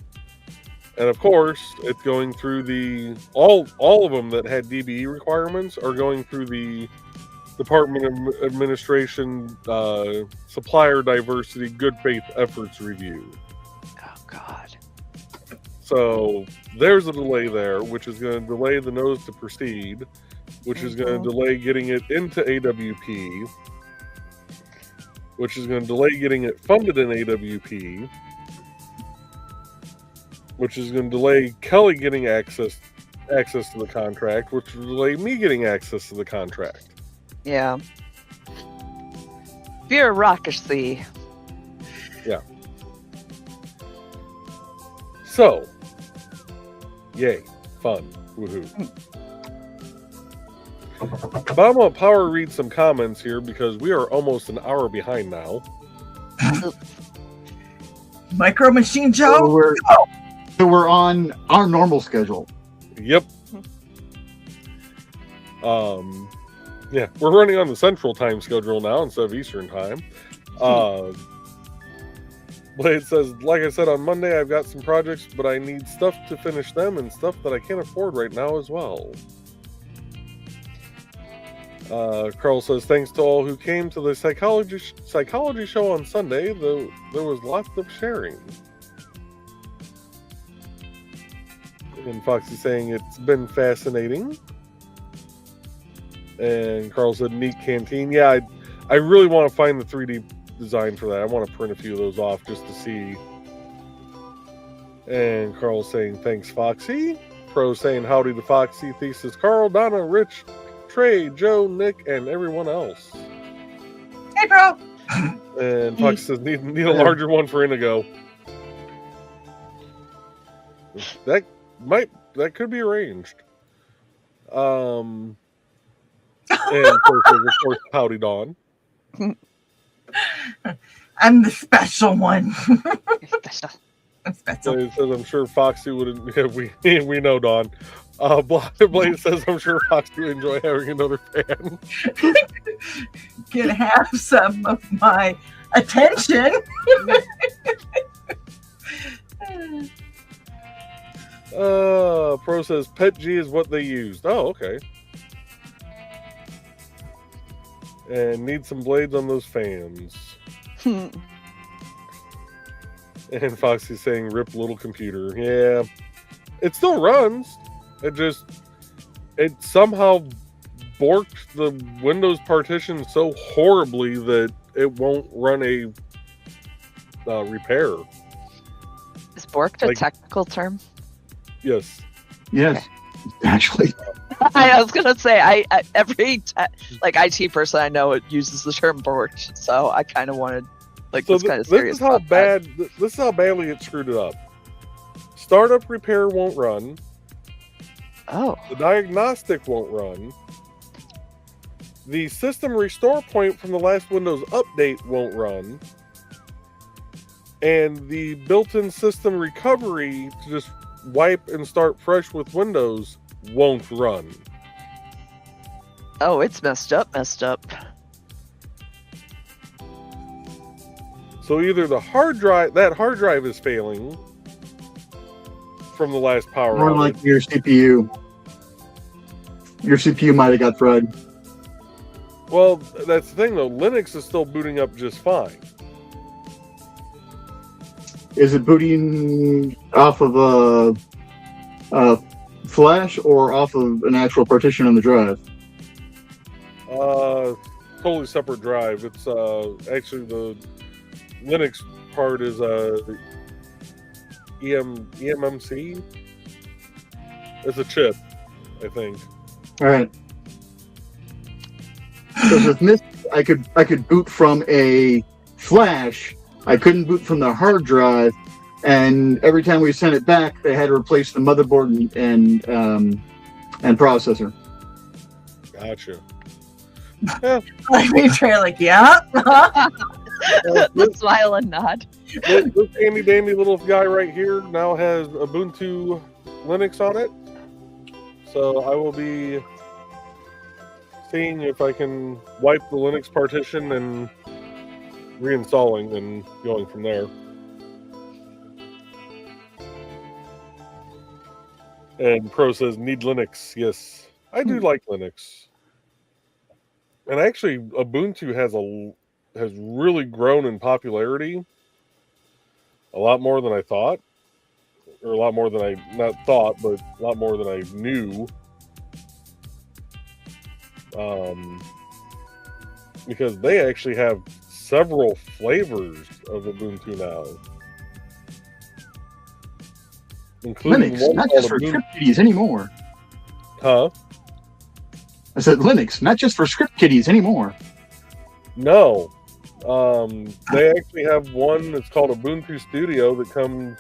and of course, it's going through all of them that had DBE requirements are going through the Department of Administration Supplier Diversity Good Faith Efforts Review. Oh God. So there's a delay there, which is going to delay the notice to proceed, which is going to delay getting it into AWP, which is going to delay getting it funded in AWP, which is going to delay Kelly getting access to the contract, which will delay me getting access to the contract. Yeah. Bureaucracy. So, yay, fun, woohoo. But I'm going to power read some comments here because we are almost an hour behind now. Micro Machine So Joe? we're on our normal schedule. Yep. Yeah, we're running on the Central Time schedule now instead of Eastern Time. But it says, like I said on Monday, I've got some projects, but I need stuff to finish them and stuff that I can't afford right now as well. Carl says, thanks to all who came to the psychology show on Sunday, though there was lots of sharing. And Foxy's saying it's been fascinating. And Carl said, neat canteen. Yeah, I really want to find the 3D design for that. I want to print a few of those off just to see. And Carl's saying, thanks, Foxy. Pro saying, howdy to Foxy. Thesis, Carl, Donna, Rich, Trey, Joe, Nick, and everyone else. Hey, bro. And Fox says, need a larger one for Indigo. That could be arranged. And of course, Howdy Dawn. I'm the special one. Special. I'm So special. it says, I'm sure Foxy would. Yeah, we know Dawn. Blade says, I'm sure Foxy would enjoy having another fan. Can have some of my attention. Pro says, Pet G is what they used. Oh, okay. And need some blades on those fans. And Foxy's saying, rip little computer. Yeah. It still runs. It somehow borked the Windows partition so horribly that it won't run a repair. Is borked a technical term? Yes. Yes, actually. I was gonna say I every IT person I know it uses the term borked, so I kind of wanted was kind of serious. This is how about that. this is how badly it screwed it up. Startup repair won't run. Oh. The diagnostic won't run. The system restore point from the last Windows update won't run. And the built-in system recovery to just wipe and start fresh with Windows won't run. Oh, it's messed up. So either the hard drive is failing from the last power More outage. like your CPU. Your CPU might have got fried. Well, that's the thing though. Linux is still booting up just fine. Is it booting off of a flash or off of an actual partition on the drive? Totally separate drive. It's actually the Linux part is eMMC. It's a chip, I think. All right. Because with Mist, I could boot from a flash. I couldn't boot from the hard drive, and every time we sent it back, they had to replace the motherboard and processor. Gotcha. Yeah. Like, yeah. The smile and nod. This handy dandy little guy right here now has Ubuntu Linux on it. So I will be seeing if I can wipe the Linux partition and reinstalling and going from there. And Pro says, need Linux. Yes, I do like Linux. And actually, Ubuntu has really grown in popularity. A lot more than I thought. Or a lot more than I, not thought, but a lot more than I knew. Because they actually have several flavors of Ubuntu now. Including Linux, one not called just for Ubuntu. script kiddies anymore. Huh? I said Linux, not just for script kiddies anymore. No. They actually have one that's called Ubuntu Studio that comes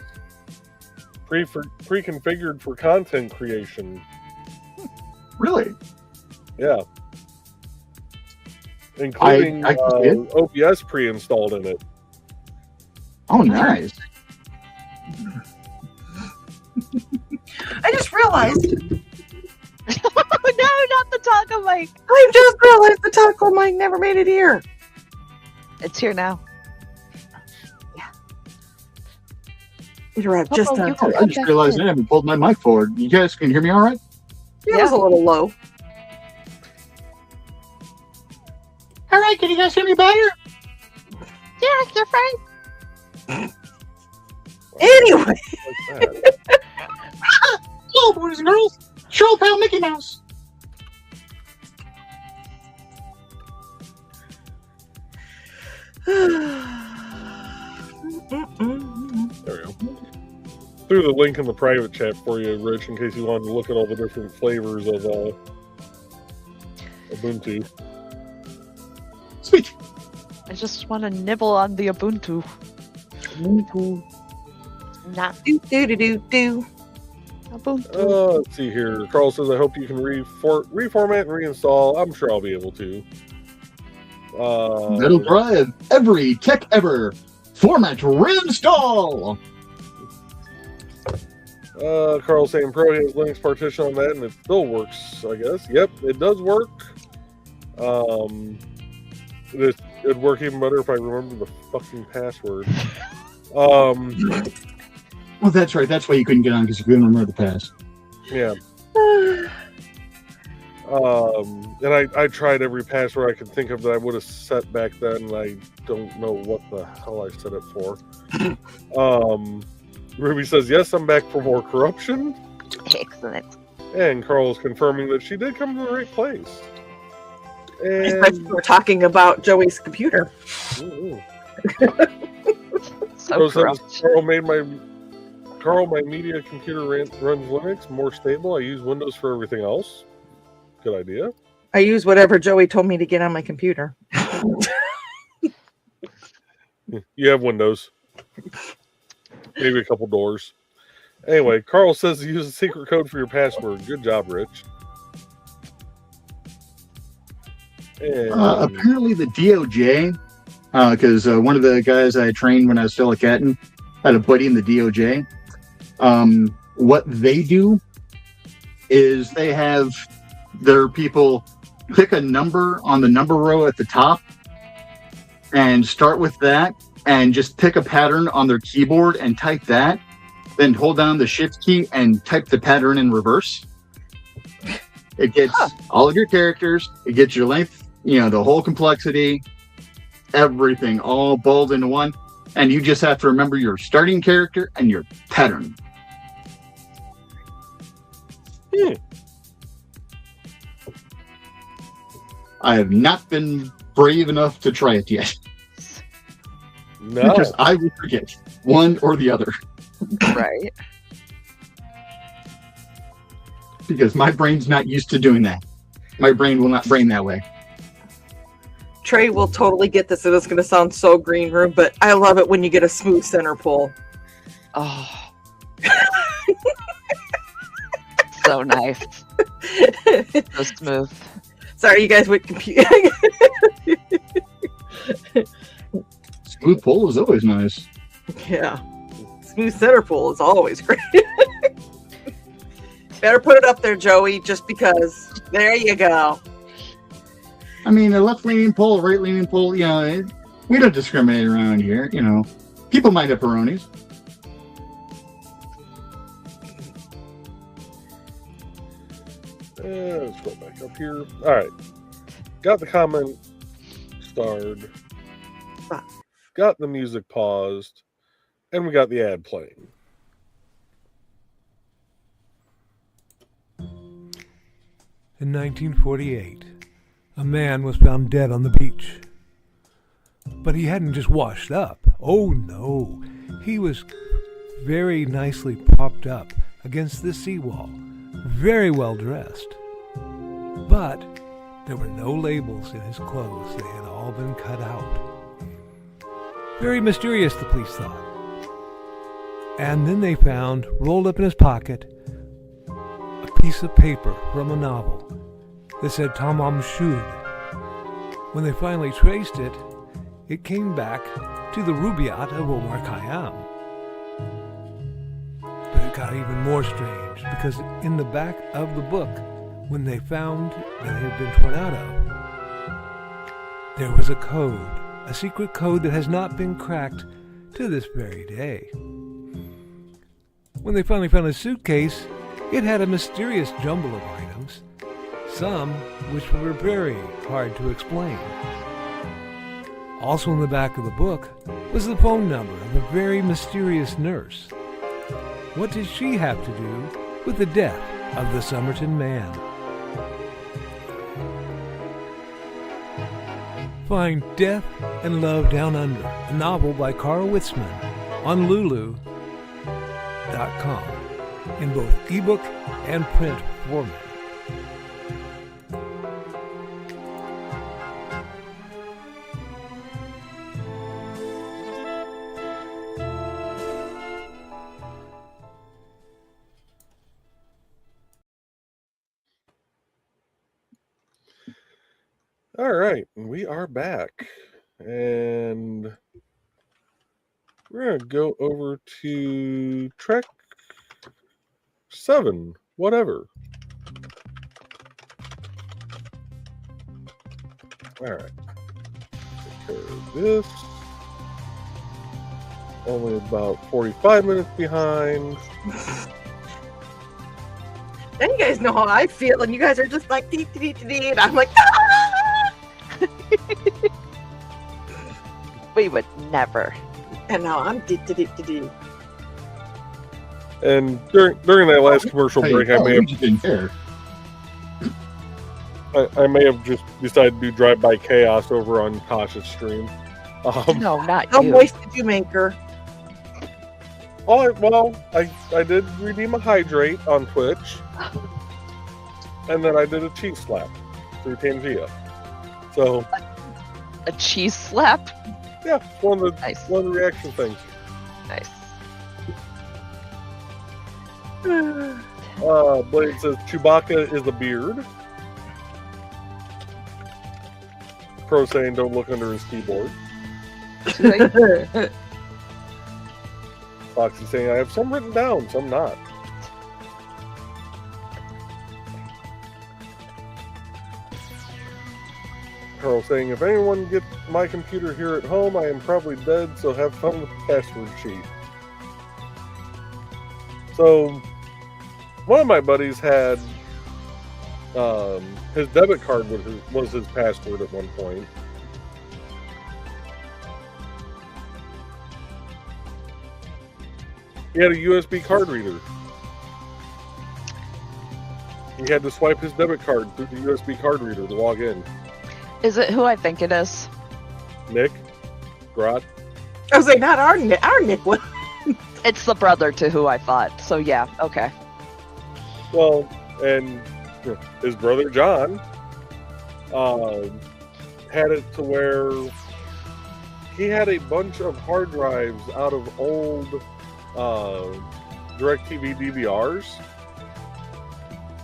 pre-configured for content creation. Really? Yeah. Including I can see it. OBS pre-installed in it. Oh, nice. I just realized. No, not the taco mic. I just realized the taco mic never made it here. It's here now. Interrupt just Oh, you a can- I just realized I haven't pulled my mic forward. You guys can hear me all right? It was a little low. All right, can you guys hear me better? Yeah, you're fine. Anyway, Like that. Hello, boys and girls. Show pal Mickey Mouse. There we go. Threw the link in the private chat for you, Rich, in case you wanted to look at all the different flavors of Ubuntu. Sweet. I just want to nibble on the Ubuntu. Ubuntu. Not do do do do do. Ubuntu. Let's see here. Carl says, I hope you can reformat and reinstall. I'm sure I'll be able to. That'll drive every tech ever. Format reinstall. Carl saying Pro has Linux partition on that and it still works, I guess. Yep, it does work. It'd work even better if I remember the fucking password. Well, that's right. That's why you couldn't get on, because you couldn't remember the pass. Yeah. And I tried every password I could think of that I would have set back then, and I don't know what the hell I set it for. Ruby says, yes, I'm back for more corruption. Excellent. And Carl is confirming that she did come to the right place. I thought you were talking about Joey's computer. Ooh. So Says, corrupt. Carl, my media computer runs Linux, more stable. I use Windows for everything else. Good idea. I use whatever Joey told me to get on my computer. You have Windows. Maybe a couple doors. Anyway, Carl says to use a secret code for your password. Good job, Rich. And Apparently the DOJ, because one of the guys I trained when I was still a captain had a buddy in the DOJ. What they do is they have their people pick a number on the number row at the top and start with that and just pick a pattern on their keyboard and type that, then hold down the shift key and type the pattern in reverse. It gets all of your characters, it gets your length, the whole complexity, everything all balled into one, and you just have to remember your starting character and your pattern. I have not been brave enough to try it yet. no, Because I will forget one or the other. Right. Because my brain's not used to doing that. My brain will not brain that way. Trey will totally get this, and it's going to sound so green room, but I love it when you get a smooth center pull. Oh. So nice. So smooth. Sorry, you guys went confused. Smooth pull is always nice. Yeah. Smooth center pull is always great. Better put it up there, Joey, just because. There you go. I mean, a left-leaning pull, a right-leaning pull, we don't discriminate around here, People might have pepperonis. let's go back up here. All right. Got the comment starred. Got the music paused. And we got the ad playing. In 1948, a man was found dead on the beach. But he hadn't just washed up. Oh no, he was very nicely propped up against the seawall, very well dressed. But there were no labels in his clothes. They had all been cut out. Very mysterious, the police thought. And then they found, rolled up in his pocket, a piece of paper from a novel that said Tamam Shud. When they finally traced it, it came back to the Rubaiyat of Omar Khayyam. But it got even more strange, because in the back of the book, when they found that it had been torn out of, there was a code, a secret code that has not been cracked to this very day. When they finally found his suitcase, it had a mysterious jumble of items, some which were very hard to explain. Also in the back of the book was the phone number of a very mysterious nurse. What did she have to do with the death of the Somerton man? Find Death and Love Down Under, a novel by Carl Witzman, on Lulu.com in both ebook and print format. All right, we are back. And we're going to go over to Trek 7, whatever. All right. Take care of this. Only about 45 minutes behind. Then you guys know how I feel, and you guys are just like, dee, dee, dee, dee, and I'm like, ah! We would never. And now I'm dee, dee, dee, dee, dee. And during that last commercial break, I may have didn't care. I may have just decided to do drive-by chaos over on Tasha's stream. No, not How you. moist did you make her? I did redeem a hydrate on Twitch, and then I did a cheese slap through Tangia. So A cheese slap? yeah, one of the Nice. reaction things. Nice. Blade says Chewbacca is a beard. Pro saying don't look under his keyboard. Foxy saying I have some written down, some not. Carl saying if anyone gets my computer here at home, I am probably dead, so have fun with the password sheet. So, one of my buddies had his debit card was his password at one point. He had a USB card reader. He had to swipe his debit card through the USB card reader to log in. Is it who I think it is? Nick? Grot? I was like, not our Nick one. It's the brother to who I thought. So yeah, okay. Well, and his brother John had it to where he had a bunch of hard drives out of old DirecTV DVRs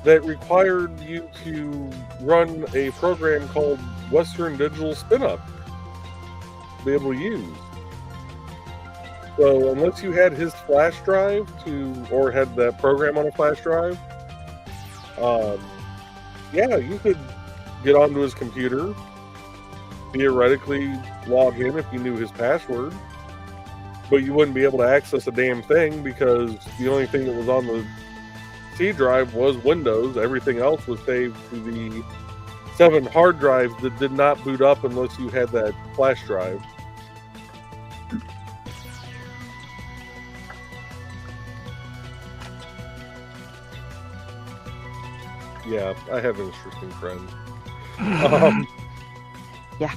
that required you to run a program called Western Digital Spin-Up to be able to use. So unless you had his flash drive or had that program on a flash drive, yeah, you could get onto his computer, theoretically log in if you knew his password, but you wouldn't be able to access a damn thing because the only thing that was on the C drive was Windows. Everything else was saved to the 7 hard drives that did not boot up unless you had that flash drive. Yeah, I have interesting friends. Yeah.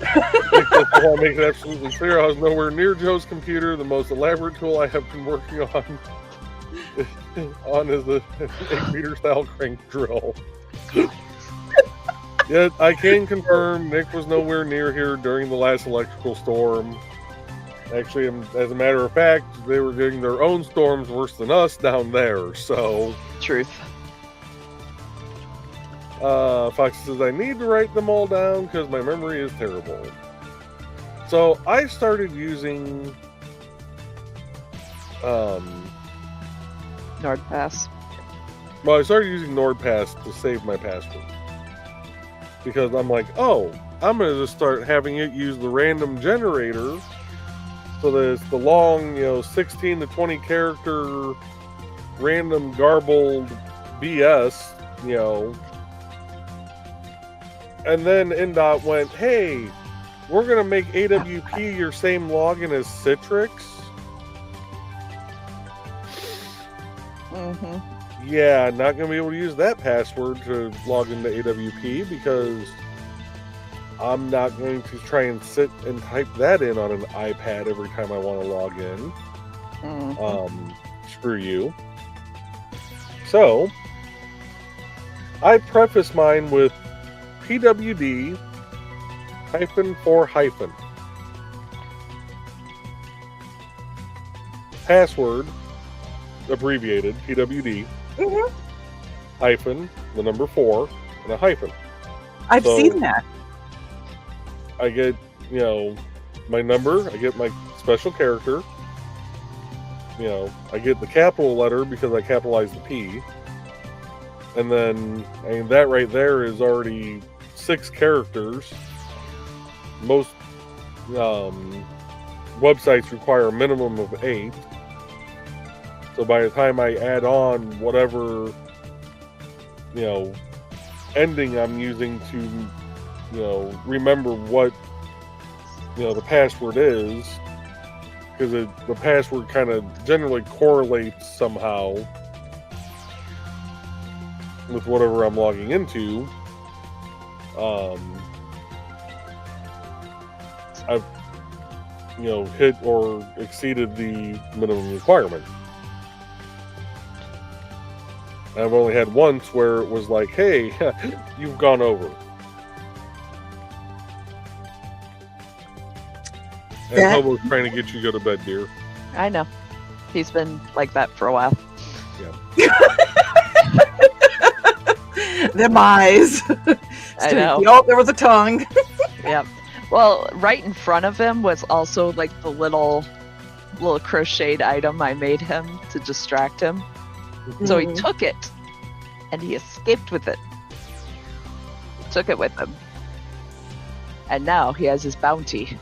I'll make it absolutely clear, I was nowhere near Joe's computer. The most elaborate tool I have been working on is a 8-meter style crank drill. Yet I can confirm Nick was nowhere near here during the last electrical storm. Actually, as a matter of fact, they were getting their own storms worse than us down there, so... Truth. Fox says, I need to write them all down because my memory is terrible. So, I started using... NordPass. Well, I started using NordPass to save my password. Because I'm like, oh, I'm going to just start having it use the random generator. So that it's the long, 16 to 20 character random garbled BS, And then NDOT went, hey, we're going to make AWP your same login as Citrix. Mm-hmm. Yeah, not going to be able to use that password to log into AWP because I'm not going to try and sit and type that in on an iPad every time I want to log in. Mm-hmm. Screw you. So, I preface mine with PWD -4 password abbreviated PWD hyphen the number 4 and a hyphen. I've seen that. I get, my number, I get my special character, I get the capital letter because I capitalized the P. And then, that right there is already 6 characters. Most websites require a minimum of 8. So by the time I add on whatever, ending I'm using to, remember what, the password is, because the password kind of generally correlates somehow with whatever I'm logging into. I've, hit or exceeded the minimum requirement. I've only had once where it was like, hey, you've gone over. And Hobo's trying to get you to go to bed, dear. I know. He's been like that for a while. Them eyes. I know. Oh, there was a tongue. Yep. Well, right in front of him was also like the little crocheted item I made him to distract him. So he took it and he escaped with it. He took it with him. And now he has his bounty.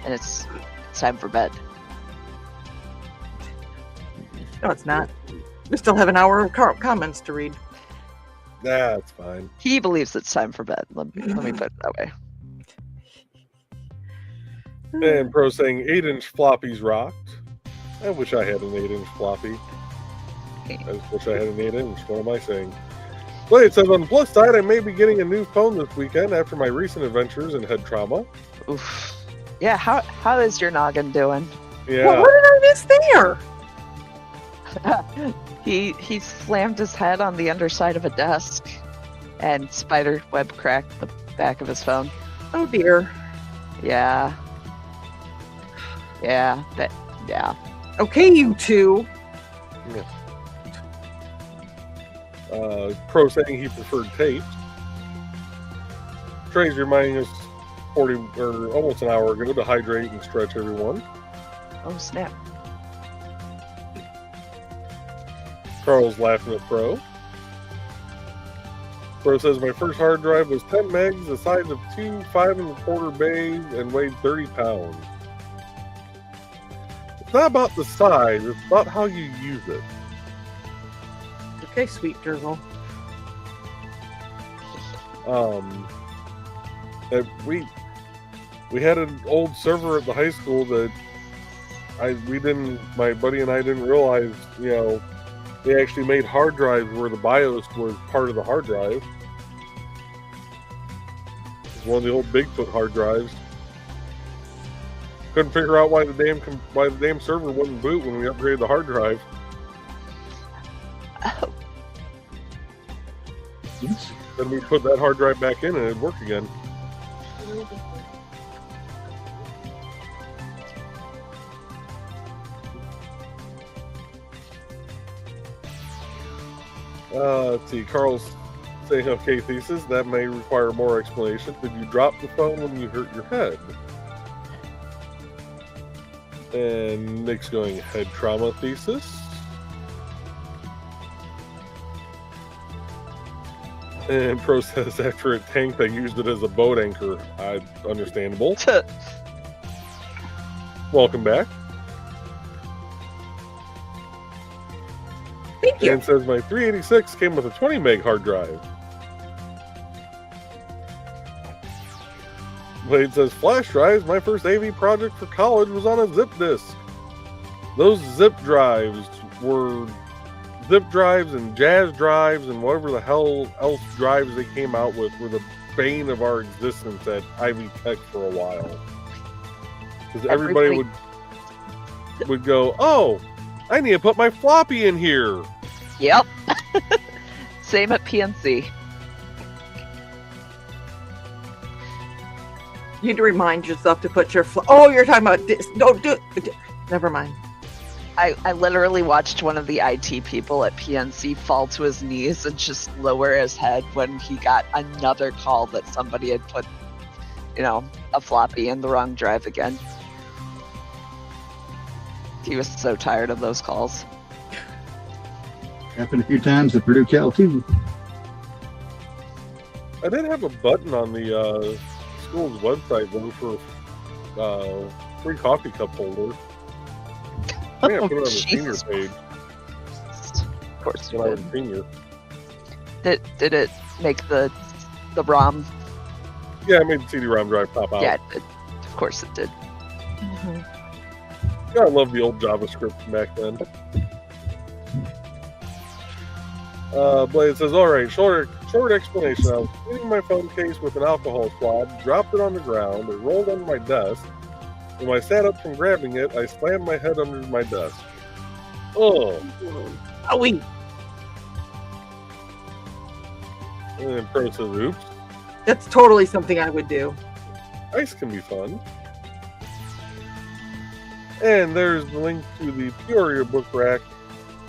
And it's time for bed. No, it's not. We still have an hour of comments to read. That's fine. He believes it's time for bed. Let me put it that way. And Pro saying 8-inch floppies rocked. I wish I had an 8-inch floppy. I just wish I had an 8-inch. What am I saying? Blade says, on the plus side, I may be getting a new phone this weekend after my recent adventures in head trauma. Oof. Yeah, how is your noggin doing? Yeah. Well, what did I miss there? He slammed his head on the underside of a desk and spider web cracked the back of his phone. Oh dear. Yeah. Yeah. Okay, you two. Pro saying he preferred tape. Trey's reminding us 40 or almost an hour ago to hydrate and stretch, everyone. Oh snap. Carl's laughing at Pro. Pro says, my first hard drive was 10 megs, the size of 2 5¼ bays, and weighed 30 pounds. It's not about the size, it's about how you use it. Okay, sweet Drizzle. We had an old server at the high school that my buddy and I didn't realize, they actually made hard drives where the BIOS was part of the hard drive. It was one of the old Bigfoot hard drives. Couldn't figure out why the damn server wouldn't boot when we upgraded the hard drive. Oh. Then we put that hard drive back in and it'd work again. Let's see, Carl's saying, okay, thesis, that may require more explanation. Did you drop the phone when you hurt your head? And Nick's going, head trauma thesis. And Pro says, after it tanked, I used it as a boat anchor. Understandable. Welcome back. Thank you. And says, my 386 came with a 20 meg hard drive. Blade says, flash drives, my first AV project for college was on a zip disk. Those zip drives were zip drives and jazz drives and whatever the hell else drives they came out with were the bane of our existence at Ivy Tech for a while. Because everybody would go, oh, I need to put my floppy in here. Yep. Same at PNC. You need to remind yourself to put your oh, you're talking about this. Don't do it. Never mind. I literally watched one of the IT people at PNC fall to his knees and just lower his head when he got another call that somebody had put, a floppy in the wrong drive again. He was so tired of those calls. Happened a few times at Purdue Cal too. I did have a button on the school's website though for free coffee cup holder. I think I put it on the senior page. Of course you when I was did. a senior. Did it make the ROM? Yeah, I made the CD-ROM drive pop out. Yeah, of course it did. Yeah, I love the old JavaScript from back then. Blade says, alright, short explanation. I was cleaning my phone case with an alcohol swab, dropped it on the ground, it rolled under my desk. When I sat up from grabbing it, I slammed my head under my desk. Oh. Owie. And then Pro says, oops. That's totally something I would do. Ice can be fun. And there's the link to the Peoria book rack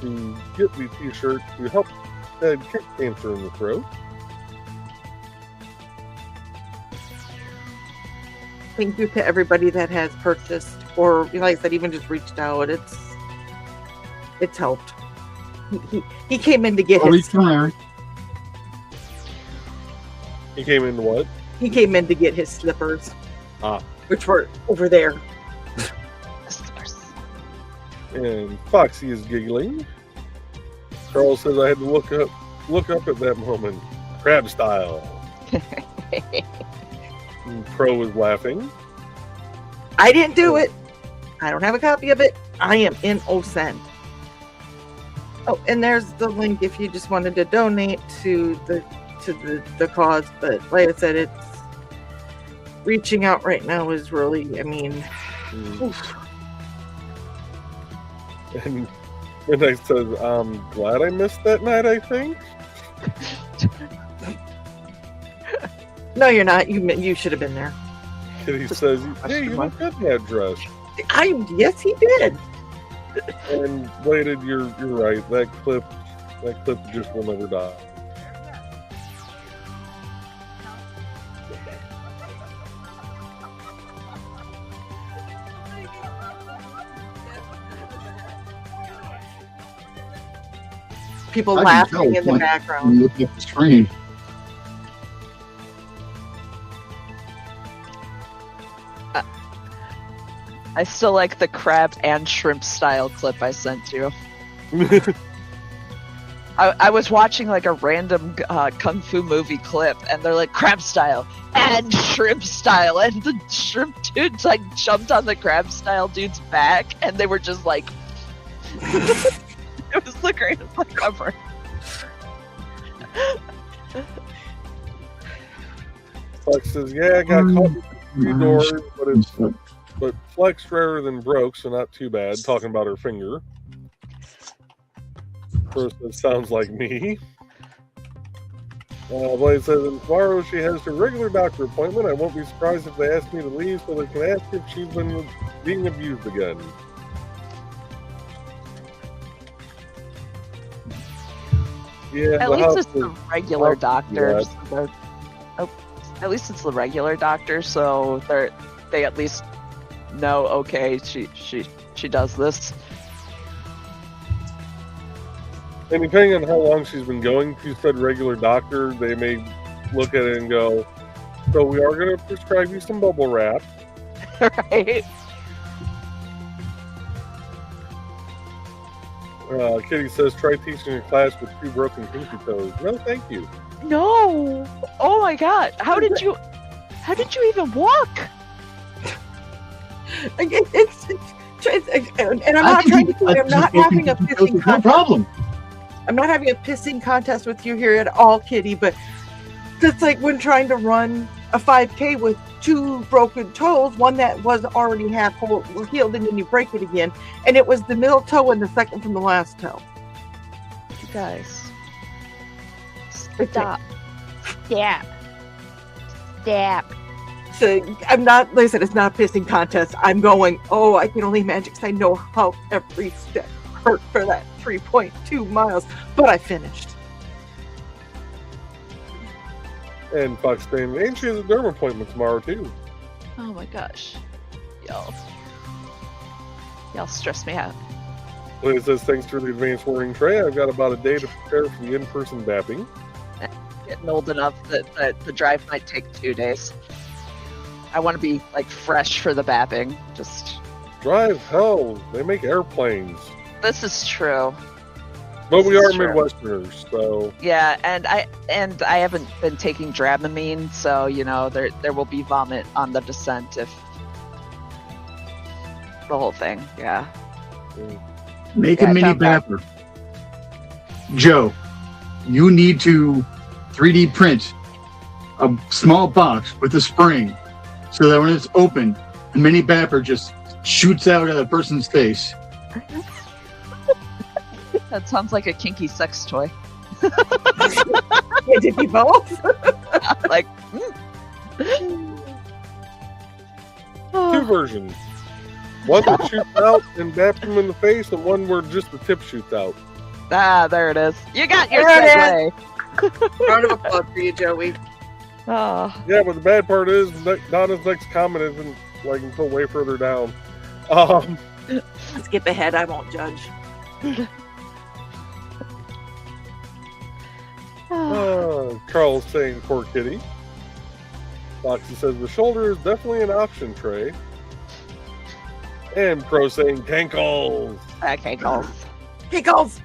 to get the t-shirt to help Ted kick cancer in the throat. Thank you to everybody that has purchased, or like I said, even just reached out. It's helped. He came in to get his. He came into what? He came in to get his slippers, which were over there. And Foxy is giggling. Carl says I had to look up at that moment, crab style. And Pro is laughing. I didn't do it. I don't have a copy of it. I am in OSEN. Oh, and there's the link if you just wanted to donate to the cause. But like I said, it's reaching out right now is really, I mean, oof. And I said, I'm glad I missed that night, I think. No, you're not. You should have been there. And he says, hey, you look good in that dress. Yes, he did. And Bladed, you're right. That clip just will never die. People laughing in the background. You look at the screen. I still like the crab and shrimp style clip I sent you. I was watching like a random kung fu movie clip, and they're like crab style and shrimp style, and the shrimp dudes like jumped on the crab style dude's back, and they were just like, it was the greatest thing ever. Flex says, yeah, I got caught with 3 doors, but Flex rarer than broke, so not too bad. Talking about her finger. First, it sounds like me. Blade says, and tomorrow she has her regular doctor appointment. I won't be surprised if they ask me to leave so they can ask if she's been being abused again. Yeah, at least it's the regular doctor. So at least it's the regular doctor, so they at least know. Okay, she does this. And depending on how long she's been going, she said regular doctor, they may look at it and go, so we are going to prescribe you some bubble wrap. Right. Kitty says, try teaching a class with 2 broken pinky toes. No, thank you. No. Oh my God. How did you even walk? And I'm not trying to. I'm not having a pissing contest. No problem. I'm not having a pissing contest with you here at all, Kitty. But it's like when trying to run a 5K with 2 broken toes, one that was already half healed, and then you break it again, and it was the middle toe and the second from the last toe. You guys, stop. Stop. Stop. So I'm not, like I said, it's not a pissing contest. I'm going, oh, I can only imagine because I know how every step hurt for that 3.2 miles, but I finished. And Fox saying, and she has a derm appointment tomorrow too. Oh my gosh. Y'all stress me out. Well, it says, thanks for the advanced warning tray. I've got about a day to prepare for the in-person bapping. Getting old enough that the drive might take 2 days. I want to be like fresh for the bapping. Just drive, hell, they make airplanes. This is true. But we are Midwesterners, so yeah, and I haven't been taking Dramamine, so you know there will be vomit on the descent if the whole thing. Yeah. Make a mini bapper. Joe, you need to 3D print a small box with a spring so that when it's open, the mini bapper just shoots out of the person's face. That sounds like a kinky sex toy. Did you both? Like, 2 versions. One that shoots out and baps him in the face, and one where just the tip shoots out. Ah, there it is. You got your There it segue. Round of applause for you, Joey. Oh, Yeah, but the bad part is Donna's next comment isn't like until way further down. Skip ahead. I won't judge. Carl's saying poor kitty. Foxy says the shoulder is definitely an option, Trey. And Pro saying cankles. okay, calls. Giggles.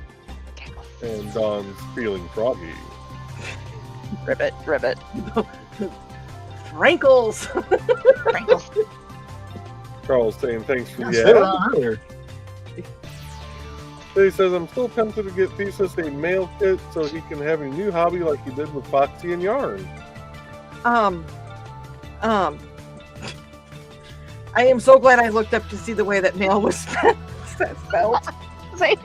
And Don's feeling froggy. Ribbit, ribbit. Frankles. Frankles. Carl's saying thanks for Yes, the ad. He says, I'm still tempted to get Thesis a mail kit so he can have a new hobby like he did with Foxy and Yarn. I am so glad I looked up to see the way that mail was spelled. Same.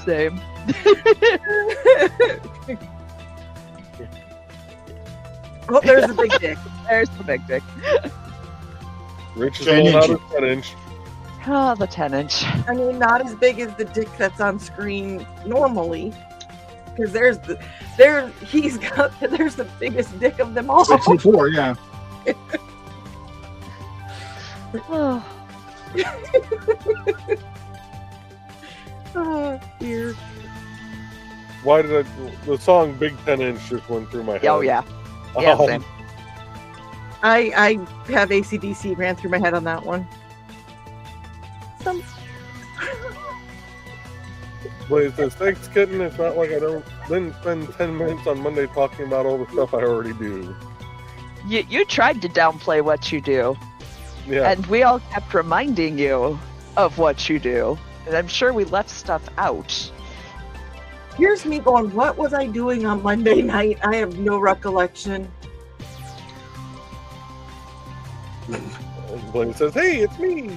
Same. Oh, there's the big dick. There's the big dick. Rich is 10 pulling out inch. his 10-inch. Oh, the 10-inch. I mean, not as big as the dick that's on screen normally. Because there's the biggest dick of them all. 64, yeah. Oh, Oh dear. Why did the song Big 10-inch just went through my head? oh yeah. Yeah, Um, same. I have ACDC ran through my head on that one. But it says, thanks, kitten. It's not like I didn't spend 10 minutes on Monday talking about all the stuff I already do. You tried to downplay what you do, Yeah. and we all kept reminding you of what you do. And I'm sure we left stuff out. Here's me going, what was I doing on Monday night? I have no recollection. But it says, hey, it's me.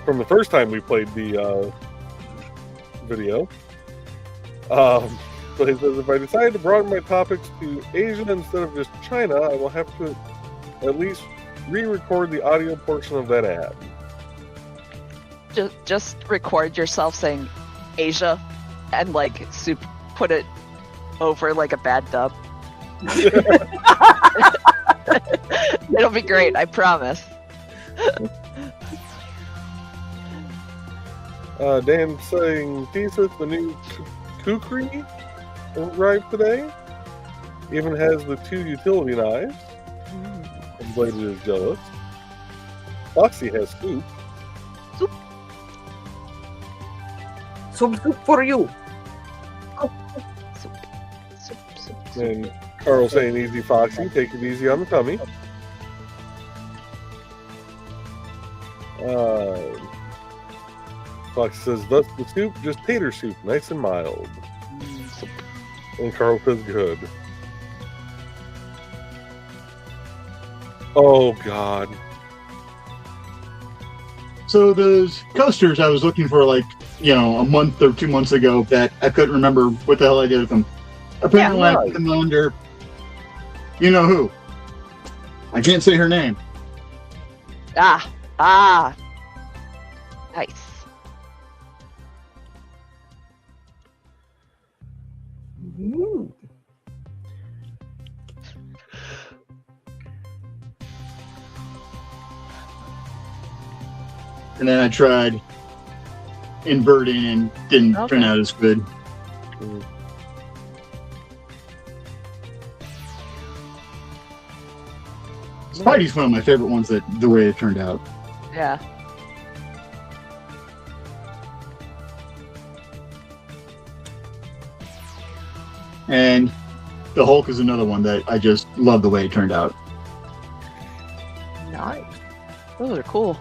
From the first time we played the video. But it says, if I decide to broaden my topics to Asia instead of just China, I will have to at least re-record the audio portion of that ad. Just record yourself saying Asia and like put it over like a bad dub. It'll be great, I promise. Dan saying, Thesis, the new kukri arrived today. Even has the 2 utility knives. And Bladed is jealous. Foxy has soup. Some soup for you. Soup. And Carl saying, easy, Foxy, take it easy on the tummy. Foxy says, thus the soup, just tater soup, nice and mild. And Carl says, good. Oh, God. So those coasters I was looking for like, a month or 2 months ago that I couldn't remember what the hell I did with them. Apparently I put them under, you know who. I can't say her name. Ah. Nice. Ooh. And then I tried inverting and didn't turn out as good. Spidey's one of my favorite ones that the way it turned out. Yeah. And the Hulk is another one that I just love the way it turned out. Nice. Those are cool.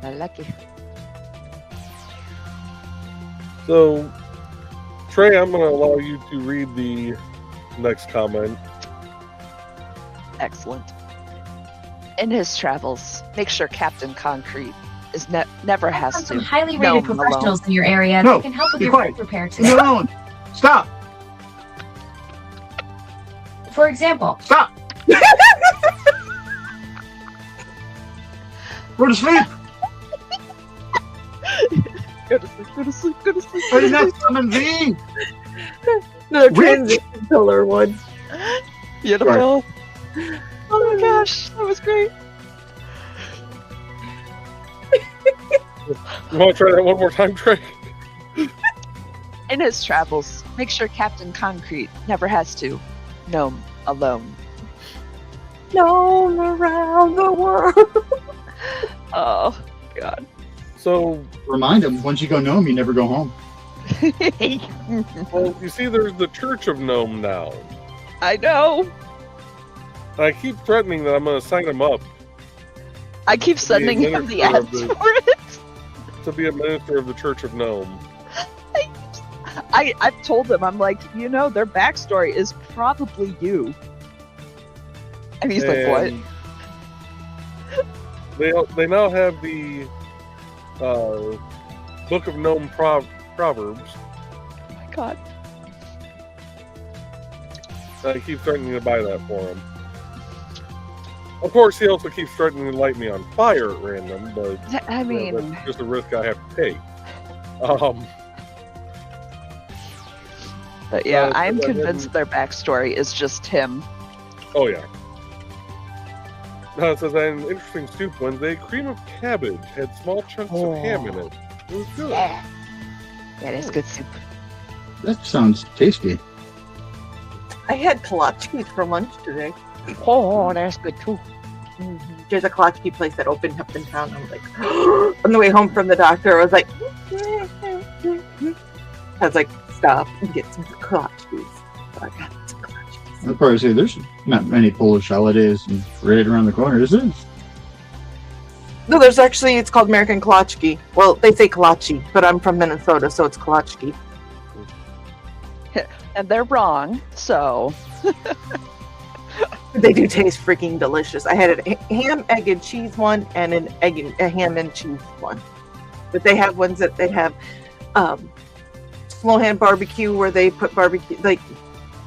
I like it. So, Trey, I'm going to allow you to read the next comment. Excellent. In his travels, make sure Captain Concrete is never has Some to. highly No, rated professionals in your area No, that can help with be your quiet. food repair too. Leave me alone. Stop! For example, Stop! Go to sleep. Go to sleep, go to sleep, go to sleep. I did not summon thee. No, Witch! transition pillar one. Beautiful. Oh my gosh, that was great. You want to try that one more time, Trey? In his travels, make sure Captain Concrete never has to gnome alone. Gnome around the world. Oh, God. So, Remind him, once you go gnome, you never go home. well, you see, there's the Church of Gnome now. I know. I keep threatening that I'm going to sign him up I keep sending him the minister ads of the- for it. to be a minister of the Church of Gnome. I've told him, I'm like, you know, their backstory is probably you. And he's like, what? And They now have the Book of Gnome Proverbs. Oh my God. I keep threatening to buy that for him. Of course, he also keeps threatening to light me on fire at random, but I mean, that's just a risk I have to take. but yeah, I I'm didn't- convinced their backstory is just him. Oh, yeah. It says, an interesting soup Wednesday. Cream of cabbage had small chunks of ham in it. It was good. Yeah, that's good soup. That sounds tasty. I had kolaches for lunch today. Oh, that's good too. There's a kolache place that opened up in town. I was like, on the way home from the doctor, I was like, stop and get some kolaches. So I got some kolaches. I'd probably say there's not many Polish holidays and right around the corner, is it? No, there's actually, it's called American kolache. Well, they say kolache, but I'm from Minnesota, so it's kolache. And they're wrong, so They do taste freaking delicious. I had a ham, egg, and cheese one, and a ham and cheese one. But they have ones that they have slow hand barbecue, where they put barbecue, like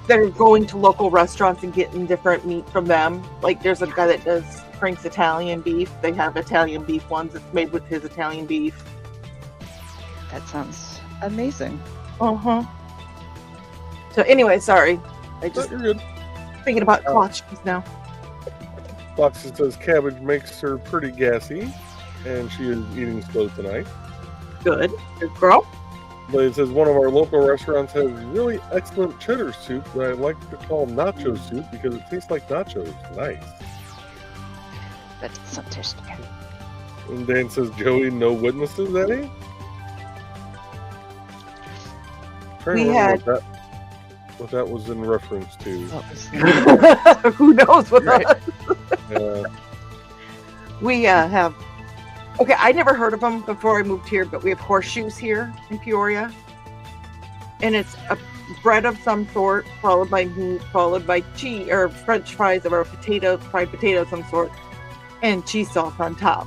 they're going to local restaurants and getting different meat from them. Like there's a guy that does Frank's Italian beef. They have Italian beef ones that's made with his Italian beef. that sounds amazing. Uh-huh. So anyway, sorry. I But just you're good. thinking about kolaches now. Foxy says cabbage makes her pretty gassy, and she is eating slow tonight. Good. Good girl. But it says one of our local restaurants has really excellent cheddar soup that I like to call nacho soup because it tastes like nachos. Nice. That doesn't taste good. And Dan says, Joey, no witnesses, Eddie? Trying to We remember what that was in reference to. What was Who knows what Right. We have. Okay, I never heard of them before I moved here, but we have horseshoes here in Peoria, and it's a bread of some sort, followed by meat, followed by cheese or French fries or fried potato of some sort, and cheese sauce on top.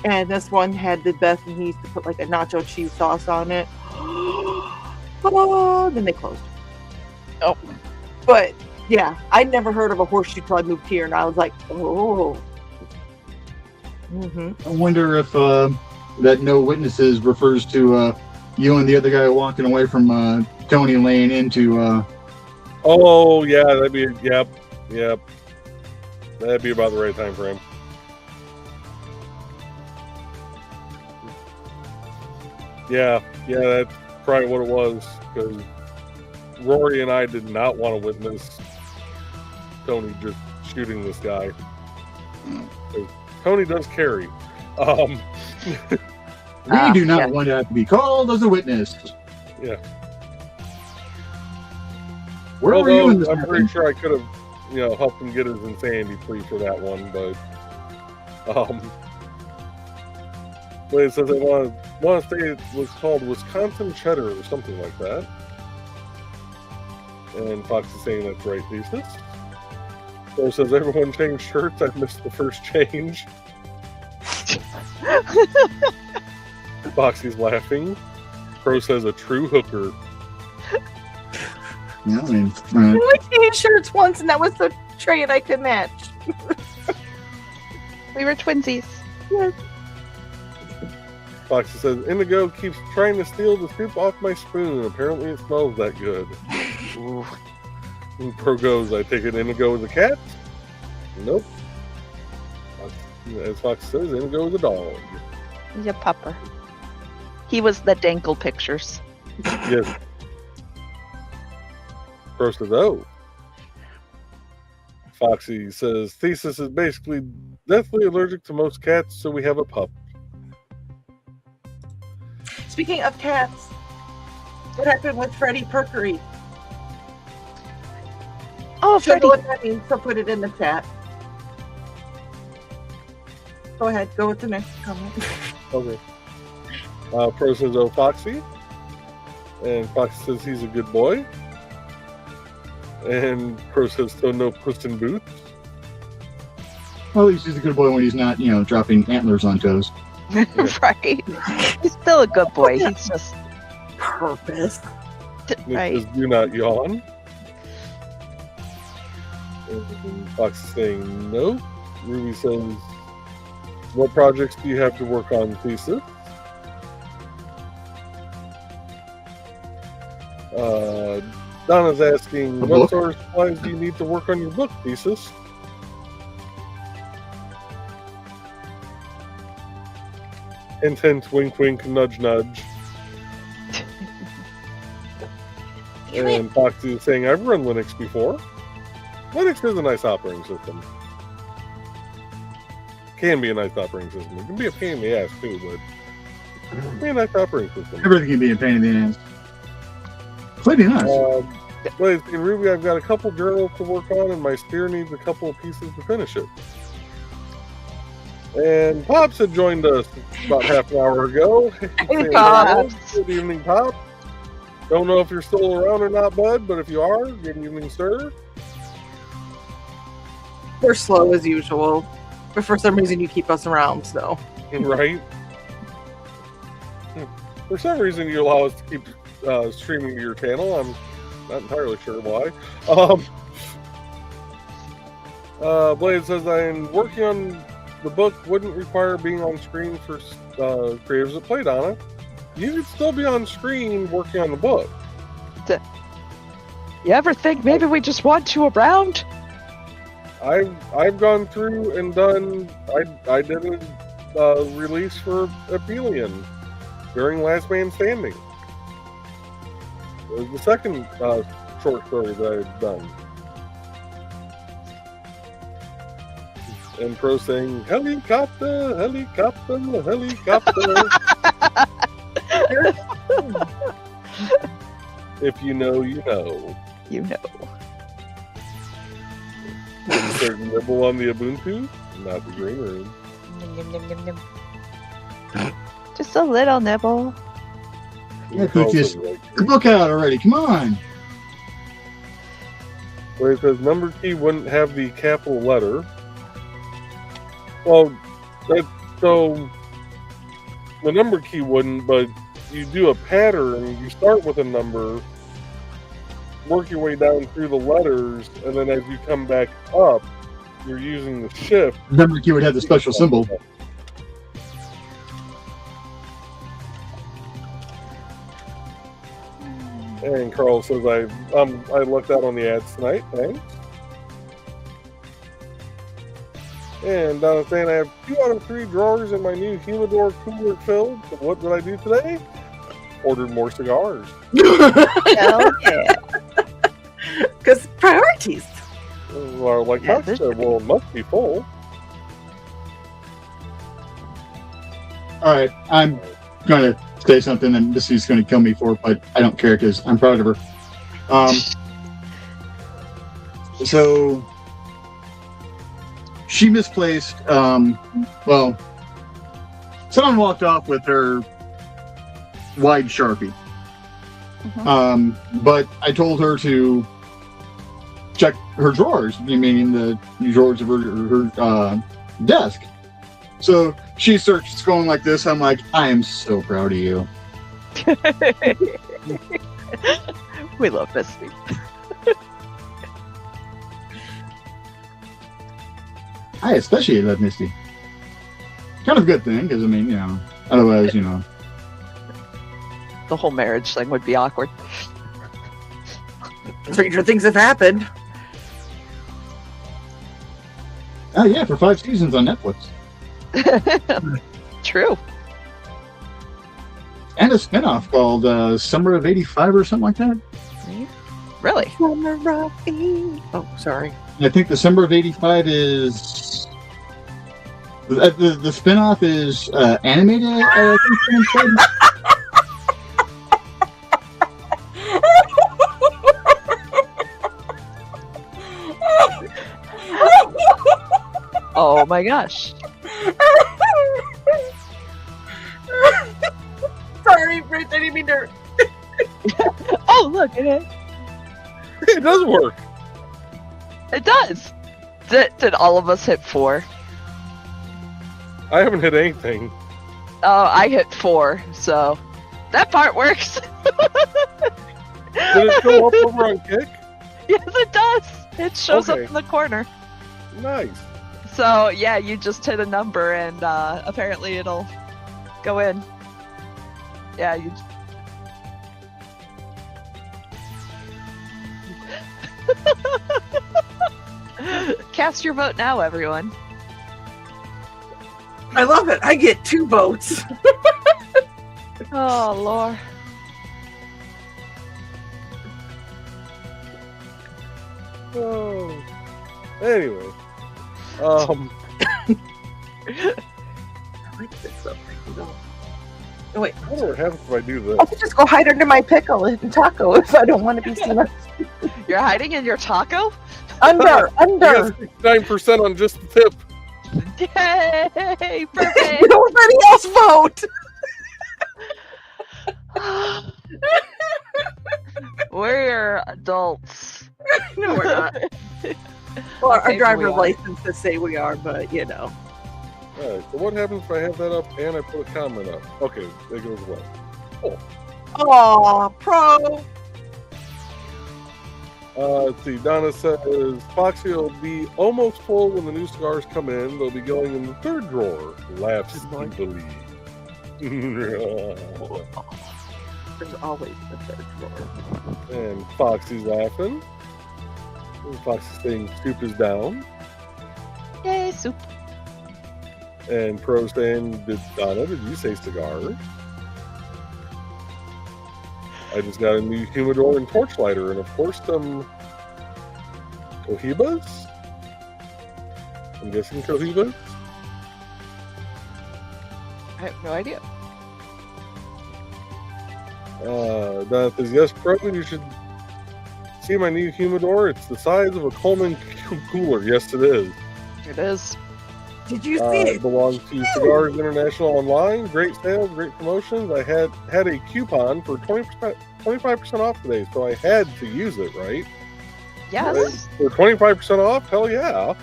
And this one had the best, and he used to put like a nacho cheese sauce on it. Oh, then they closed. Oh. But yeah, I'd never heard of a horseshoe till I moved here, and I was like, oh. Mm-hmm. I wonder if that no witnesses refers to you and the other guy walking away from Tony laying into. Oh, yeah, that'd be, yep. That'd be about the right time frame. Yeah, that's probably what it was, because Rory and I did not want to witness Tony just shooting this guy. 'Cause Tony does carry. We do not want to have to be called as a witness. Yeah. Where were you in this? I'm pretty sure I could have, helped him get his insanity plea for that one, but it says they want to say it was called Wisconsin Cheddar or something like that. And Fox is saying that's right, thesis. So it says everyone changed shirts. I missed the first change. Foxy's laughing. Crow says a true hooker. Yeah, I mean, I like t-shirts once, and that was the trade I could match. We were twinsies. Yes. Foxy says, Indigo keeps trying to steal the soup off my spoon. Apparently it smells that good. Ooh. And Pro goes, I take it Indigo is a cat? Nope. As Foxy says, Indigo is a dog. He's a pupper. He was the Dankle pictures. Yes. Pro says, oh. Foxy says, Thesis is basically deathly allergic to most cats, so we have a pup. Speaking of cats, what happened with Freddie Perkery? Oh, Show Freddie. me what that means, so put it in the chat. Go ahead, go with the next comment. Okay. Pro says, oh, Foxy. And Foxy says he's a good boy. And Pro says, so no Puss in Boots. Well, at least he's a good boy when he's not, dropping antlers on toes. Right. He's still a good boy. He's just Purpose. right. Says, do not yawn. And Fox is saying no. Ruby says, what projects do you have to work on, Thesis? Donna's asking, what sort of supplies do you need to work on your book, Thesis? Intense wink wink nudge nudge. And Foxy is saying, I've run Linux before. Linux is a nice operating system. Can be a nice operating system. It can be a pain in the ass too, but it can be a nice operating system. Everything can be a pain in the ass. Pretty nice. But in Ruby, I've got a couple journals to work on, and my steer needs a couple of pieces to finish it. And Pops had joined us about half an hour ago. Hey, Pops. Good evening, Pop. Don't know if you're still around or not, bud, but if you are, good evening, sir. We're slow as usual, but for some reason you keep us around, so. Right? For some reason, you allow us to keep streaming to your channel. I'm not entirely sure why. Blade says, I'm working on the book wouldn't require being on screen for creators that play Donna. You could still be on screen working on the book. You ever think maybe we just want you around? I've gone through and done. I did a release for Aphelion during Last Man Standing. It was the second short story that I've done. And Pro saying, helicopter, helicopter, helicopter. If you know, you know. You know. Insert nibble on the Ubuntu, not the green room. Nom, nom, nom, nom. Just a little nibble. Yeah, Cookies. Get the book out already. Come on. Where it says number key wouldn't have the capital letter. Well, so the number key wouldn't, but you do a pattern. You start with a number, work your way down through the letters, and then as you come back up, you're using the shift. The number key would have the special symbol. And Carl says, I looked out on the ads tonight, thanks. And Donna saying, I have 2 out of 3 drawers in my new humidor cooler filled. So what did I do today? Ordered more cigars. Hell yeah. Because priorities. Well, like Yeah, Fox said, well, it must be full. All right, I'm going to say something, and this is going to kill me for it, but I don't care because I'm proud of her. So she misplaced. Well, someone walked off with her wide Sharpie. Mm-hmm. But I told her to check her drawers, meaning the drawers of her desk. So she starts going like this. I'm like, I am so proud of you. We love Misty. I especially love Misty. Kind of a good thing, because, I mean, you know, Otherwise, The whole marriage thing would be awkward. Stranger things have happened. Oh yeah, for 5 seasons on Netflix. True. And a spinoff called Summer of '85 or something like that. Really? Oh, sorry. I think the Summer of '85 is the spinoff is animated. I think someone said. Oh my gosh. Sorry, Rich, I didn't mean to. Oh, look at it. It does work. It does. Did all of us hit 4? I haven't hit anything. Oh, I hit 4, so that part works. Did it go up over on Kick? Yes, it does. It shows up Okay. in the corner. Nice. So yeah, you just hit a number, and apparently it'll go in. Yeah, you. Cast your vote now, everyone. I love it. I get 2 votes. Oh, Lord. Oh. Anyway. I like this stuff. Oh, wait. I wonder what happens if I do this. I could just go hide under my pickle and taco if I don't want to be seen. You're hiding in your taco? Under. Yes, 9% on just the tip. Yay! Perfect! Nobody else vote. We're adults. No, we're not. Well, our Okay, driver's we are. licenses say we are, but you know. Alright, so what happens if I have that up and I put a comment up? Okay, it goes away. Aw, pro. Let's see, Donna says, Foxy will be almost full when the new cigars come in. They'll be going in the 3rd drawer. Laughs evilly. There's always the 3rd drawer. And Foxy's laughing. And Foxy's saying, soup is down. Yay, soup. And Pro saying, Donna, did you say cigar? I just got a new humidor and torch lighter, and of course some Cohibas? I'm guessing Cohibas? I have no idea. Donna says, yes, Pro, you should see my new humidor. It's the size of a Coleman cooler. Yes, it is. It is. Did you see It it? belongs to Cigars International Online. Great sales, great promotions. I had a coupon for 25% off today, so I had to use it, right? Yes. For 25% off? Hell yeah.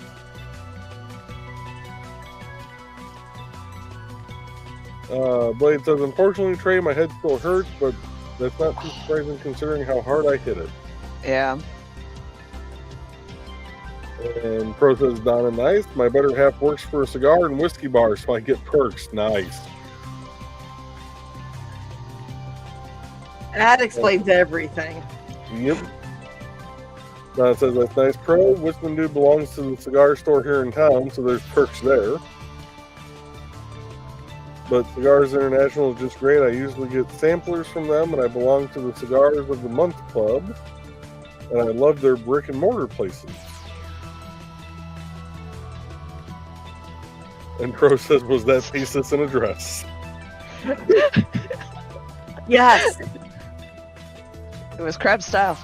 Blade says, unfortunately, Trey, my head still hurts, but that's not too surprising considering how hard I hit it. Yeah. And Pro says, Donna, nice. My better half works for a cigar and whiskey bar, so I get perks. Nice. That explains everything. Yep. Donna says, that's nice, Pro. Wisdom Dude belongs to the cigar store here in town, so there's perks there. But Cigars International is just great. I usually get samplers from them, and I belong to the Cigars of the Month Club. And I love their brick and mortar places. And Pro says, was that thesis in a dress? Yes. It was crab style.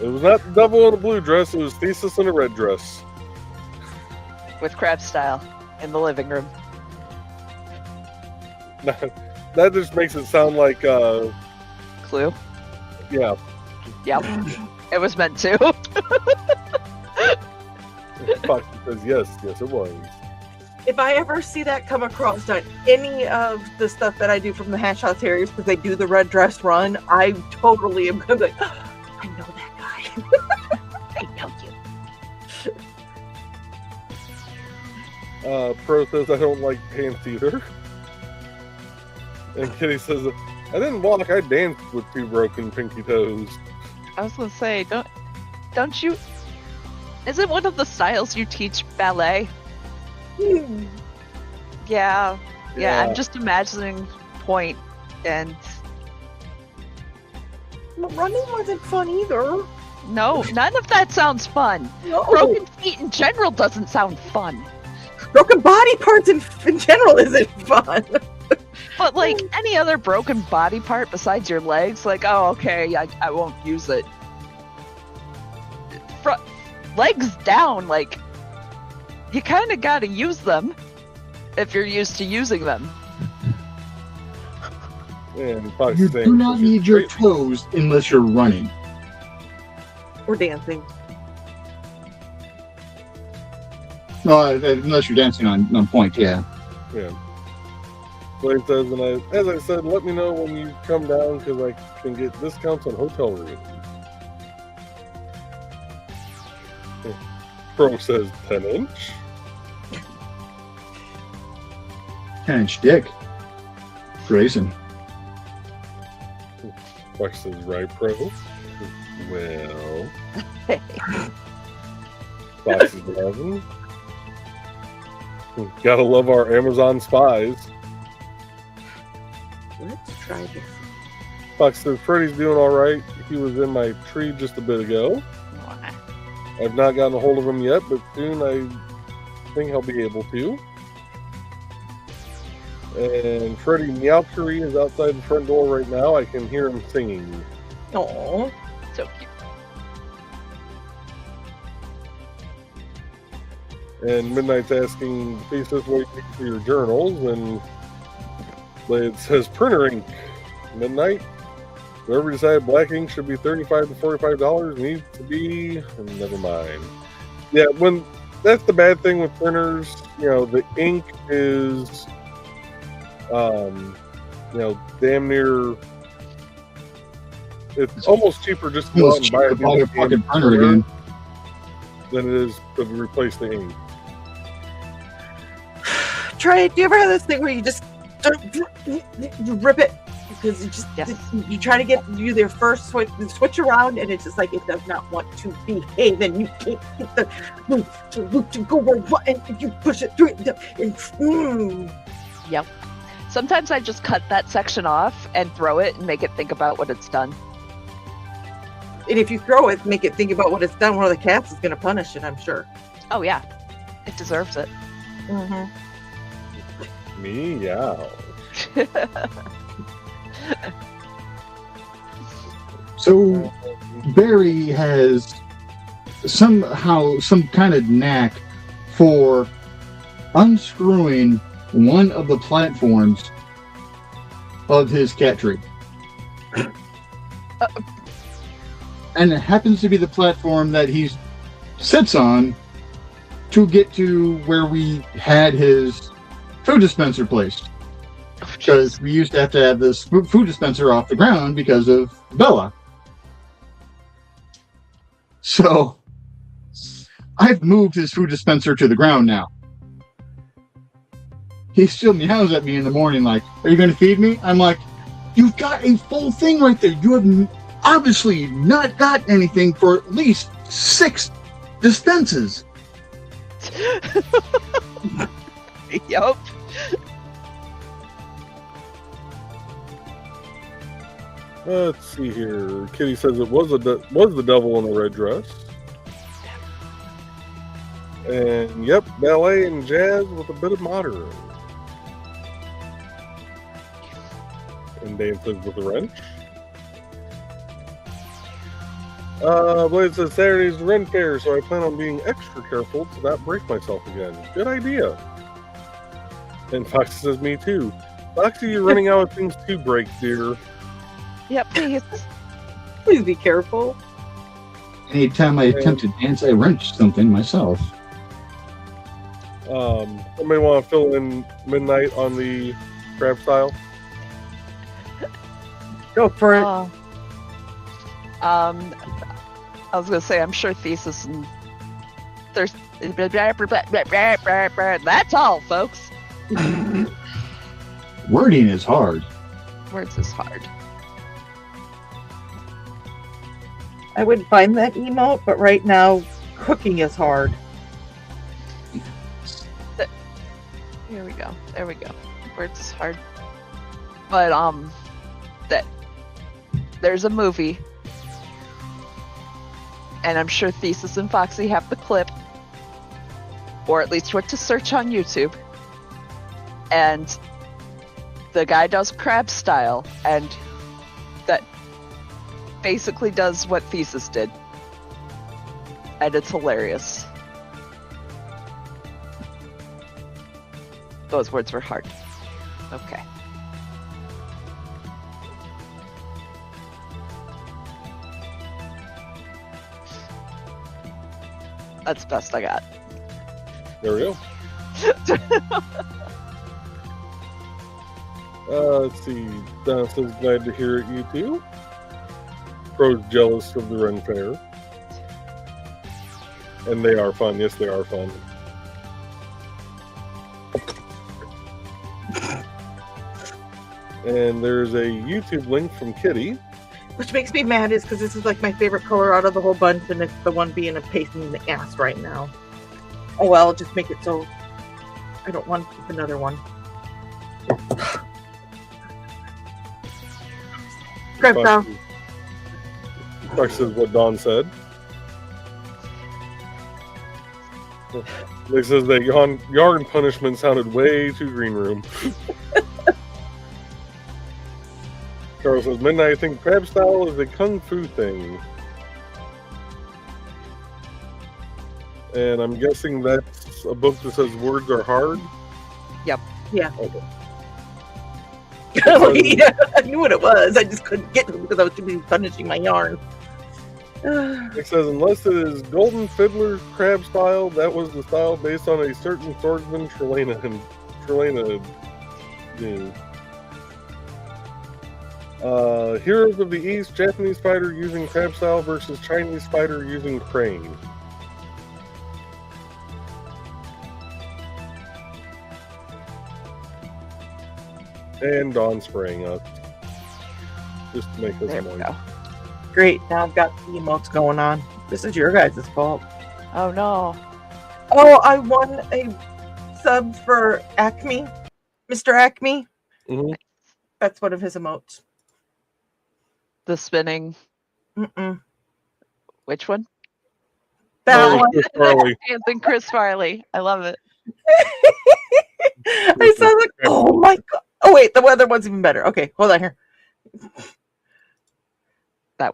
It was not the double in a blue dress, it was thesis in a red dress. With crab style in the living room. That just makes it sound like, Clue. yeah. Yep. It was meant to. Foxy says, yes, it was. If I ever see that come across on any of the stuff that I do from the Hatshot Terriers, because they do the red dress run, I totally am going to be like, oh, I know that guy. I know you. Pro says, I don't like pants either. And Kitty says, I didn't walk, I danced with 2 broken pinky toes. I was gonna say, don't you? Is it one of the styles you teach ballet? Yeah. I'm just imagining Point and. Running wasn't fun either. No, none of that sounds fun. No. Broken feet in general doesn't sound fun. Broken body parts in general isn't fun. But like any other broken body part besides your legs, like, oh, okay, I won't use it. Legs down, like, you kind of got to use them if you're used to using them. And You do not need your toes unless you're running. Or dancing. No, unless you're dancing on Point, yeah. Yeah. So he says, and as I said, let me know when you come down because I can get discounts on hotel rooms. Pro says 10-inch. 10-inch dick. Grayson. Fox says, right, Pro? Well. Fox is 11. Gotta love our Amazon spies. Let's try this. Fox says, Freddy's doing alright. He was in my tree just a bit ago. I've not gotten a hold of him yet, but soon I think he'll be able to. And Freddy Meowchery is outside the front door right now. I can hear him singing. Aww. So cute. And Midnight's asking, please just wait for your journals. And it says printer ink. Midnight. Whoever decided black ink should be $35 to $45 needs to be. Never mind. Yeah, when that's the bad thing with printers. You know, the ink is, damn near. It's almost cheaper just to go out and buy a fucking printer again than it is to replace the ink. Try it. Do you ever have this thing where you just you rip it? Because you just you try to get you there first, switch around, and it's just like it does not want to behave, and you can't get the loop to go and you push it through. Yep. Sometimes I just cut that section off and throw it and make it think about what it's done. And if you throw it, make it think about what it's done. One of the cats is going to punish it, I'm sure. Oh yeah, it deserves it. Mm-hmm. Meow. So Barry has somehow some kind of knack for unscrewing one of the platforms of his cat tree. And it happens to be the platform that he sits on to get to where we had his food dispenser placed. Because we used to have this food dispenser off the ground because of Bella. So I've moved his food dispenser to the ground now. He still meows at me in the morning like, are you going to feed me? I'm like, you've got a full thing right there. You have obviously not got anything for at least 6 dispenses. Yup. Let's see here. Kitty says it was the devil in a red dress. And yep, ballet and jazz with a bit of modern. And dances with a wrench. Blade says Saturday's the Ren Fair, so I plan on being extra careful to not break myself again. Good idea. And Foxy says, me too. Foxy, you're running out of things to break, dear. Yep, please. Please be careful. Anytime I attempt to dance, I wrench something myself. Somebody want to fill in Midnight on the crab style? Go for it. I was gonna say, I'm sure Thesis and there's that's all, folks. Wording is hard. Words is hard. I would find that emote, but right now, cooking is hard. Here we go. There we go. Words is hard. But that there's a movie, and I'm sure Thesis and Foxy have the clip, or at least what to search on YouTube. And the guy does crab style, and that basically does what Thesis did, and it's hilarious. Those words were hard. Okay. That's the best I got. There we go. Let's see. Donna says, glad to hear it, you too. Pro's jealous of the Ren Fair. And they are fun. Yes, they are fun. And there's a YouTube link from Kitty. Which makes me mad is because this is like my favorite color out of the whole bunch, and it's the one being a pain in the ass right now. Oh well, just make it so I don't want to keep another one. Crab style. Fox says what Dawn said. They says that yarn punishment sounded way too green room. Carl says, Midnight, I think crab style is a kung fu thing. And I'm guessing that's a book that says words are hard? Yep. Yeah. Okay. Yeah, I knew what it was. I just couldn't get to it because I was too busy punishing my yarn. It says, unless it is Golden Fiddler's crab style, that was the style based on a certain swordsman Trelena knew. Heroes of the East, Japanese fighter using crab style versus Chinese fighter using crane. And Dawn spraying us. Just to make us There we annoying. go. Great, now I've got the emotes going on. This is your guys' fault. Oh no. Oh, I won a sub for Acme. Mr. Acme. Mm-hmm. That's one of his emotes. The spinning. Mm-mm. Which one? That Oh, one. Chris Farley. Anthony Chris Farley. I love it. I saw like, oh my god. Oh wait, the other one's even better. Okay, hold on here. That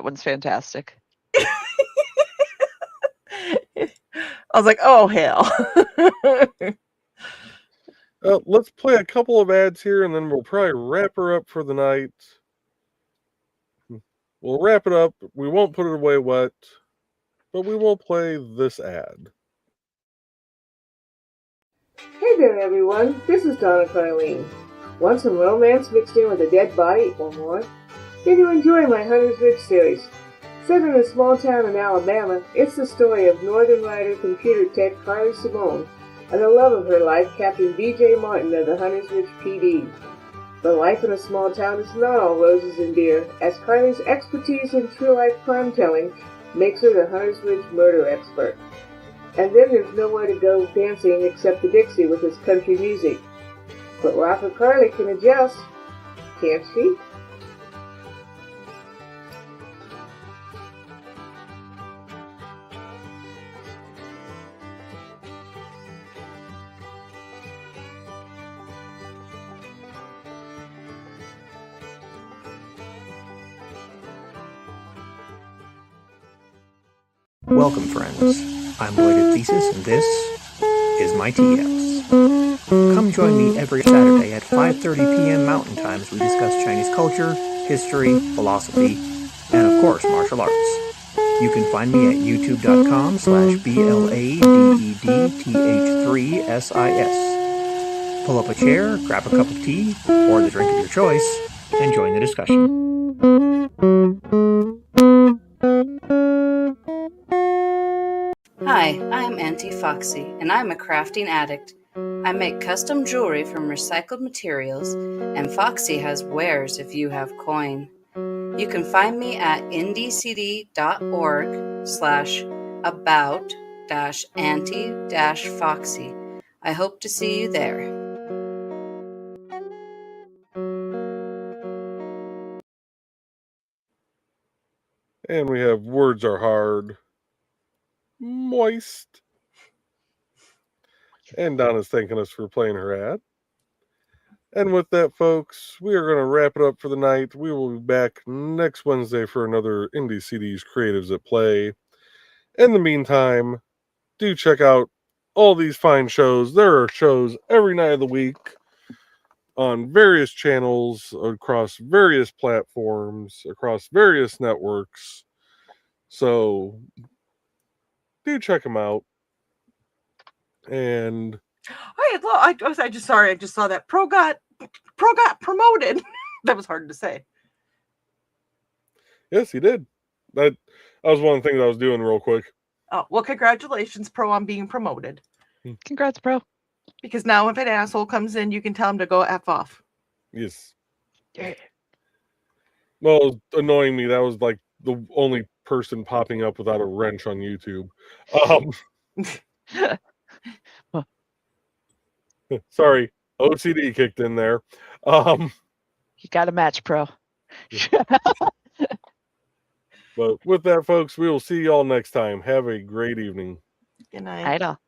one's fantastic. I was like, oh hell. Let's play a couple of ads here, and then we'll probably wrap her up for the night. We'll wrap it up. We won't put it away wet, but we will play this ad. Hey there, everyone. This is Donna Carlene. Want some romance mixed in with a dead body or more? Then you enjoy my Hunter's Ridge series. Set in a small town in Alabama, it's the story of Northern Rider computer tech Carly Simone and the love of her life, Captain B.J. Martin of the Hunter's Ridge PD. But life in a small town is not all roses and beer, as Carly's expertise in true-life crime-telling makes her the Hunter's Ridge murder expert. And then there's nowhere to go dancing except the Dixie with its country music. But Rocker Carly can adjust, can't she? Welcome, friends. I'm Lloyd Thesis, and this is my TS. Come join me every Saturday at 5:30 p.m. Mountain Time as we discuss Chinese culture, history, philosophy, and of course, martial arts. You can find me at youtube.com/BLADETH3SIS. Pull up a chair, grab a cup of tea, or the drink of your choice, and join the discussion. Hi, I'm Auntie Foxy, and I'm a crafting addict. I make custom jewelry from recycled materials, and Foxy has wares if you have coin. You can find me at indiecd.org/about-anti-foxy. I hope to see you there. And we have Words Are Hard, Moist. And Donna's thanking us for playing her ad. And with that, folks, we are going to wrap it up for the night. We will be back next Wednesday for another IndieCD's Creatives at Play. In the meantime, do check out all these fine shows. There are shows every night of the week on various channels, across various platforms, across various networks. So do check them out. And I just saw that Pro got promoted. That was hard to say. Yes, he did. That was one of the things I was doing real quick. Oh, well, congratulations, Pro, on being promoted. Congrats, Pro. Because now if an asshole comes in, you can tell him to go F off. Yes. Well, it was annoying me. That was like the only person popping up without a wrench on YouTube. Sorry, OCD kicked in there. You got a match, Pro. But with that, folks, we will see you all next time. Have a great evening. Good night. Night all.